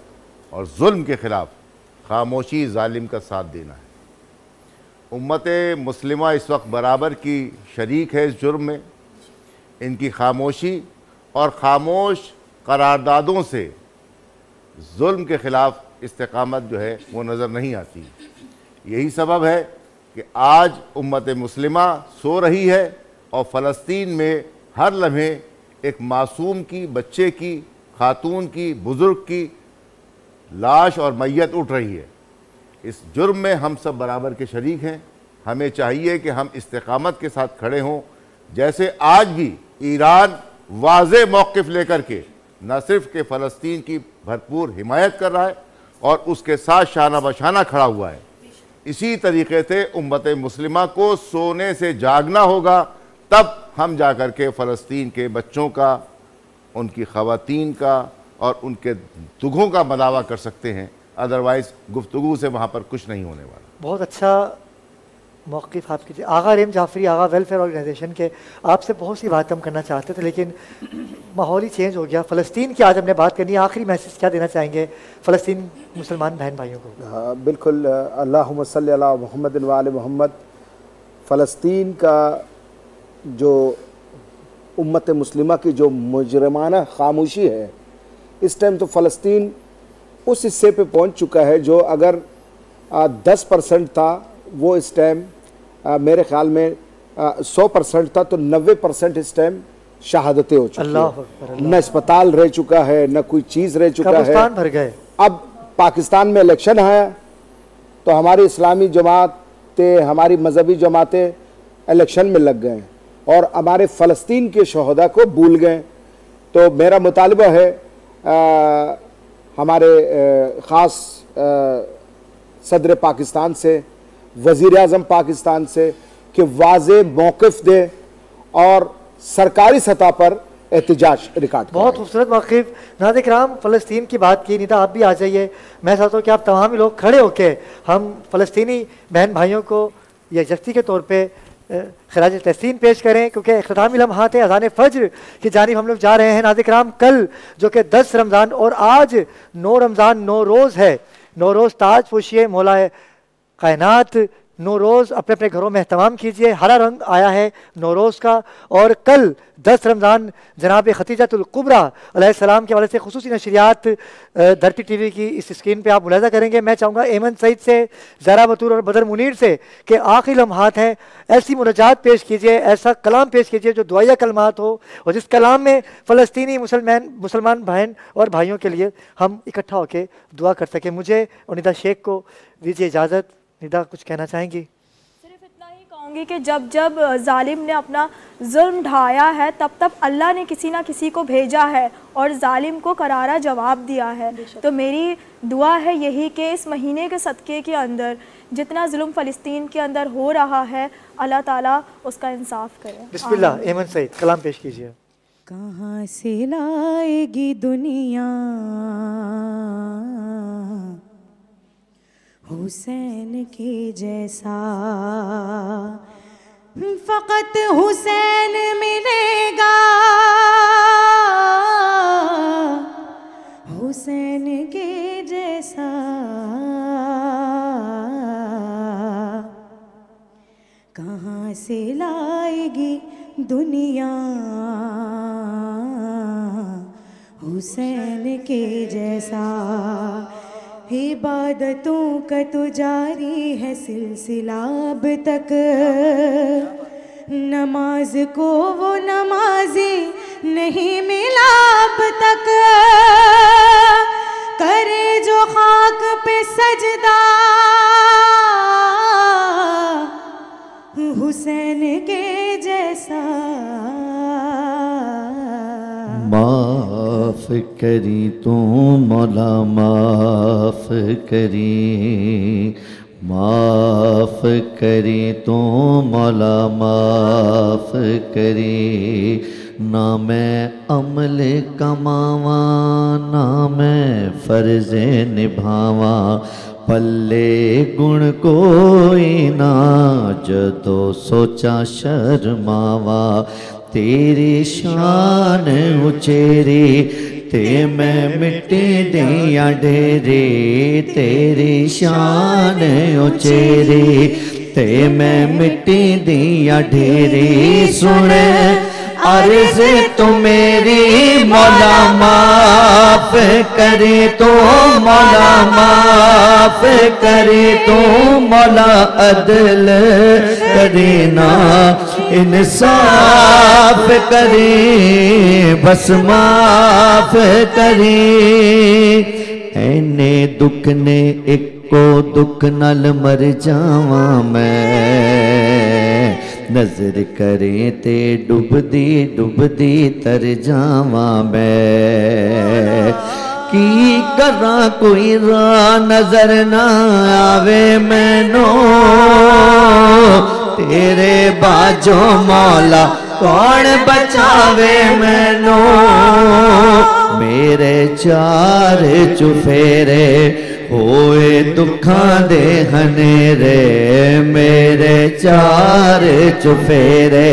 और जुल्म के ख़िलाफ़ खामोशी जालिम का साथ देना है। उम्मत मुस्लिमा इस वक्त बराबर की शरीक है इस जुर्म में। इनकी खामोशी और खामोश करारदादों से जुल्म के ख़िलाफ़ इस्तिक़ामत जो है वो नज़र नहीं आती। यही सबब है कि आज उम्मत मुस्लिमा सो रही है और फ़लस्तीन में हर लम्हे एक मासूम की, बच्चे की, खातून की, बुज़ुर्ग की लाश और मैयत उठ रही है। इस जुर्म में हम सब बराबर के शरीक हैं। हमें चाहिए कि हम इस्तिक़ामत के साथ खड़े हों। जैसे आज भी ईरान वाज़े मौक़िफ़ लेकर के न सिर्फ कि फ़लस्तीन की भरपूर हिमायत कर रहा है और उसके साथ शाना बशाना खड़ा हुआ है। इसी तरीके से उम्मत मुस्लिमा को सोने से जागना होगा, तब हम जा कर के फ़लस्तीन के बच्चों का, उनकी ख़वातीन का और उनके दुखों का मदावा कर सकते हैं। अदरवाइज़ गुफ्तगू से वहाँ पर कुछ नहीं होने वाला। बहुत अच्छा मौक़िफ़ आपकी थी। आगा रेम जाफरी, आगा वेलफेयर ऑर्गेनाइजेशन के, आपसे बहुत सी बात हम करना चाहते थे लेकिन माहौल ही चेंज हो गया। फ़लस्तीन की आज हमने बात करनी है, आखिरी मैसेज क्या देना चाहेंगे फ़लस्तीन मुसलमान बहन भाइयों को? बिल्कुल, अल्लाहुम्मा सल्ली अला मुहम्मद व आले मुहम्मद। फ़लस्तीन का जो उम्मत मुस्लिमा की जो मुजरमाना खामोशी है, इस टाइम तो फ़लस्तीन उस हिस्से पे पहुंच चुका है जो अगर 10% था, वो इस टाइम मेरे ख्याल में 100% था, तो 90% इस टाइम शहादतें हो चुकी हैं। न अस्पताल रह चुका है, न कोई चीज़ रह चुका है, भर गए। अब पाकिस्तान में इलेक्शन है तो हमारी इस्लामी जमातें, हमारी मजहबी जमातें इलेक्शन में लग गए और हमारे फ़लस्तीन के शहदा को भूल गए। तो मेरा मुतालबा है हमारे ख़ास सदर पाकिस्तान से, वज़ीर आज़म पाकिस्तान से कि वाज़े मौक़िफ़ दे और सरकारी सतह पर एहतजाज रिकॉर्ड। बहुत खूबसूरत मौक़िफ़। नाज़रीन किराम, फ़लस्तीन की बात की, निदा आप भी आ जाइए। मैं चाहता हूँ कि आप तमाम ही लोग खड़े होकर हम फ़लस्तीनी बहन भाइयों को यकजहती के तौर पर खराज तहसीन पेश करें, क्योंकि इख्तितामी लम्हात अज़ान फ़ज्र की जानिब हम लोग जा रहे हैं। नाज़रीन किराम, कल जो कि 10 रमज़ान और आज 9 रमज़ान, 9 रोज़ है। 9 रोज़ ताज पोशिए मौलाए कायनात। 9 रोज़ अपने अपने घरों में एहतमाम कीजिए। हरा रंग आया है 9 रोज़ का। और कल 10 रमज़ान जनाब खतीजतुल कुबरा अलैहिस्सलाम के हवाले से खुसूसी नशरियात धरती टीवी की इस स्क्रीन पे आप मुलाज़ा करेंगे। मैं चाहूँगा एमन सईद से, ज़रा बतूर और बदर मुनीर से कि आखिरी लम्हात हैं, ऐसी मुनाजात पेश कीजिए, ऐसा कलाम पेश कीजिए जो दुआया कलमात हो और जिस कलाम में फ़लस्तीनी मुसलमान बहन और भाइयों के लिए हम इकट्ठा होकर दुआ कर सकें। मुझे और निदा शेख को दीजिए इजाज़त। निदा, कुछ कहना चाहेंगी? सिर्फ इतना ही कहूँगी कि जब जब जालिम ने अपना जुल्म ढाया है, तब तब अल्लाह ने किसी ना किसी को भेजा है और जालिम को करारा जवाब दिया है। तो मेरी दुआ है यही कि इस महीने के सदक़े के अंदर जितना जुल्म फ़लस्तीन के अंदर हो रहा है, अल्लाह ताला उसका इंसाफ करे। बिस्मिल्लाह, एमन सईद कलाम पेश कीजिए। कहाँ से लाएगी दुनिया हुसैन के जैसा, फ़क़त हुसैन मिलेगा हुसैन के जैसा, कहाँ से लाएगी दुनिया हुसैन के जैसा। इबादतों का तो जारी है सिलसिला अब तक, नमाज को वो नमाजी नहीं मिला अब तक, करे जो खाक पे सजदा हुसैन के जैसा। माफ़ करी तू मौला माफ़ करी, माफ़ करी तू मौला माफ़ करी, ना मैं अमल कमावा ना मैं फ़र्ज़े निभावा, पल्ले गुण कोई ना जदो सोचा शर्मावा, तेरी शान उचेरी ते मैं मिट्टी दिया ढेरे, तेरी शान उचेरी ते मैं मिट्टी दिया ढेरे, सुने अर्ज़ तो मेरी मौला माफ़ करे तो मौला माफ़ करे तो मौला अदल करे ना इंसाफ करे, बस माफ़ करे। ऐने दुख ने इको दुख नाल मर जावा मैं, नजर करें ते डुबदी डुबदी तर जावा मैं की करा कोई राह नजर ना आवे मैनू तेरे बाजो मौला कौन बचावे मैनू मेरे चार चुफेरे होए दुखां दे हनेरे मेरे चार चुफेरे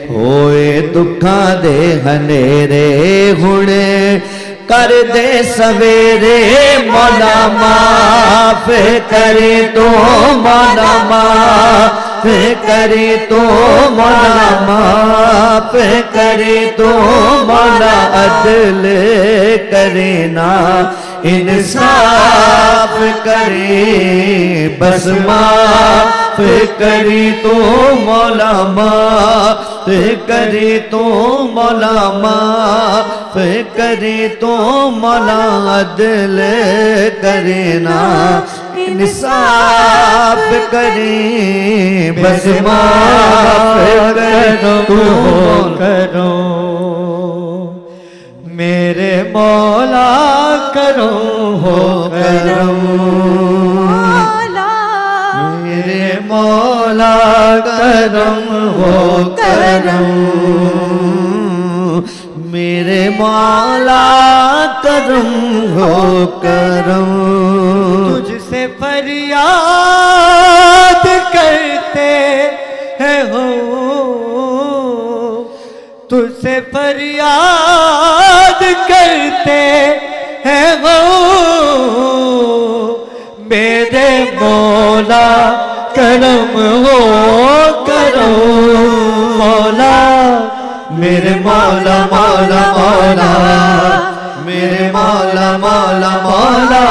होए दुखां दे हनेरे हुणे कर दे सवेरे मौला माफ करे तो मौला माफ करे तो मौला माफ करे तो मौला अदल करे ना इंसाफ करे बस माफ करे तो मौला माफ करे तो मौला माफ करे तो मौला अदल करे ना इंसाफ करे बस माफ करो मेरे मौला करो हो करम मेरे मौला करम हो करम मेरे मौला करम हो करम तुझसे फरियाद करते हैं हो तुझसे फरियाद करते हैं वो मेरे मौला करम हो करो मौला मेरे मौला मौला मौला मेरे मौला मौला मौला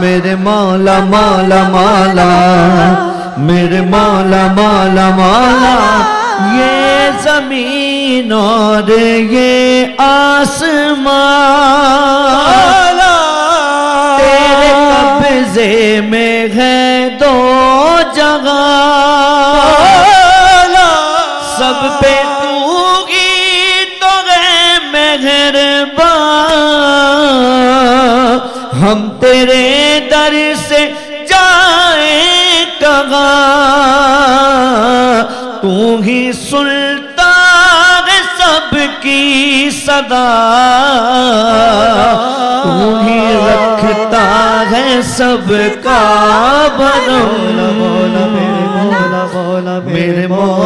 मेरे मौला मौला मौला मेरे मौला मौला मौला ये जमीन और ये आसमान तेरे कब्जे में है दो जगह सब पे तू ही तो है मेहरबान हम तेरे दर से जाए कहाँ तू ही सुनता है सबकी सदा तू ही रखता है सबका भरम मेरे मौला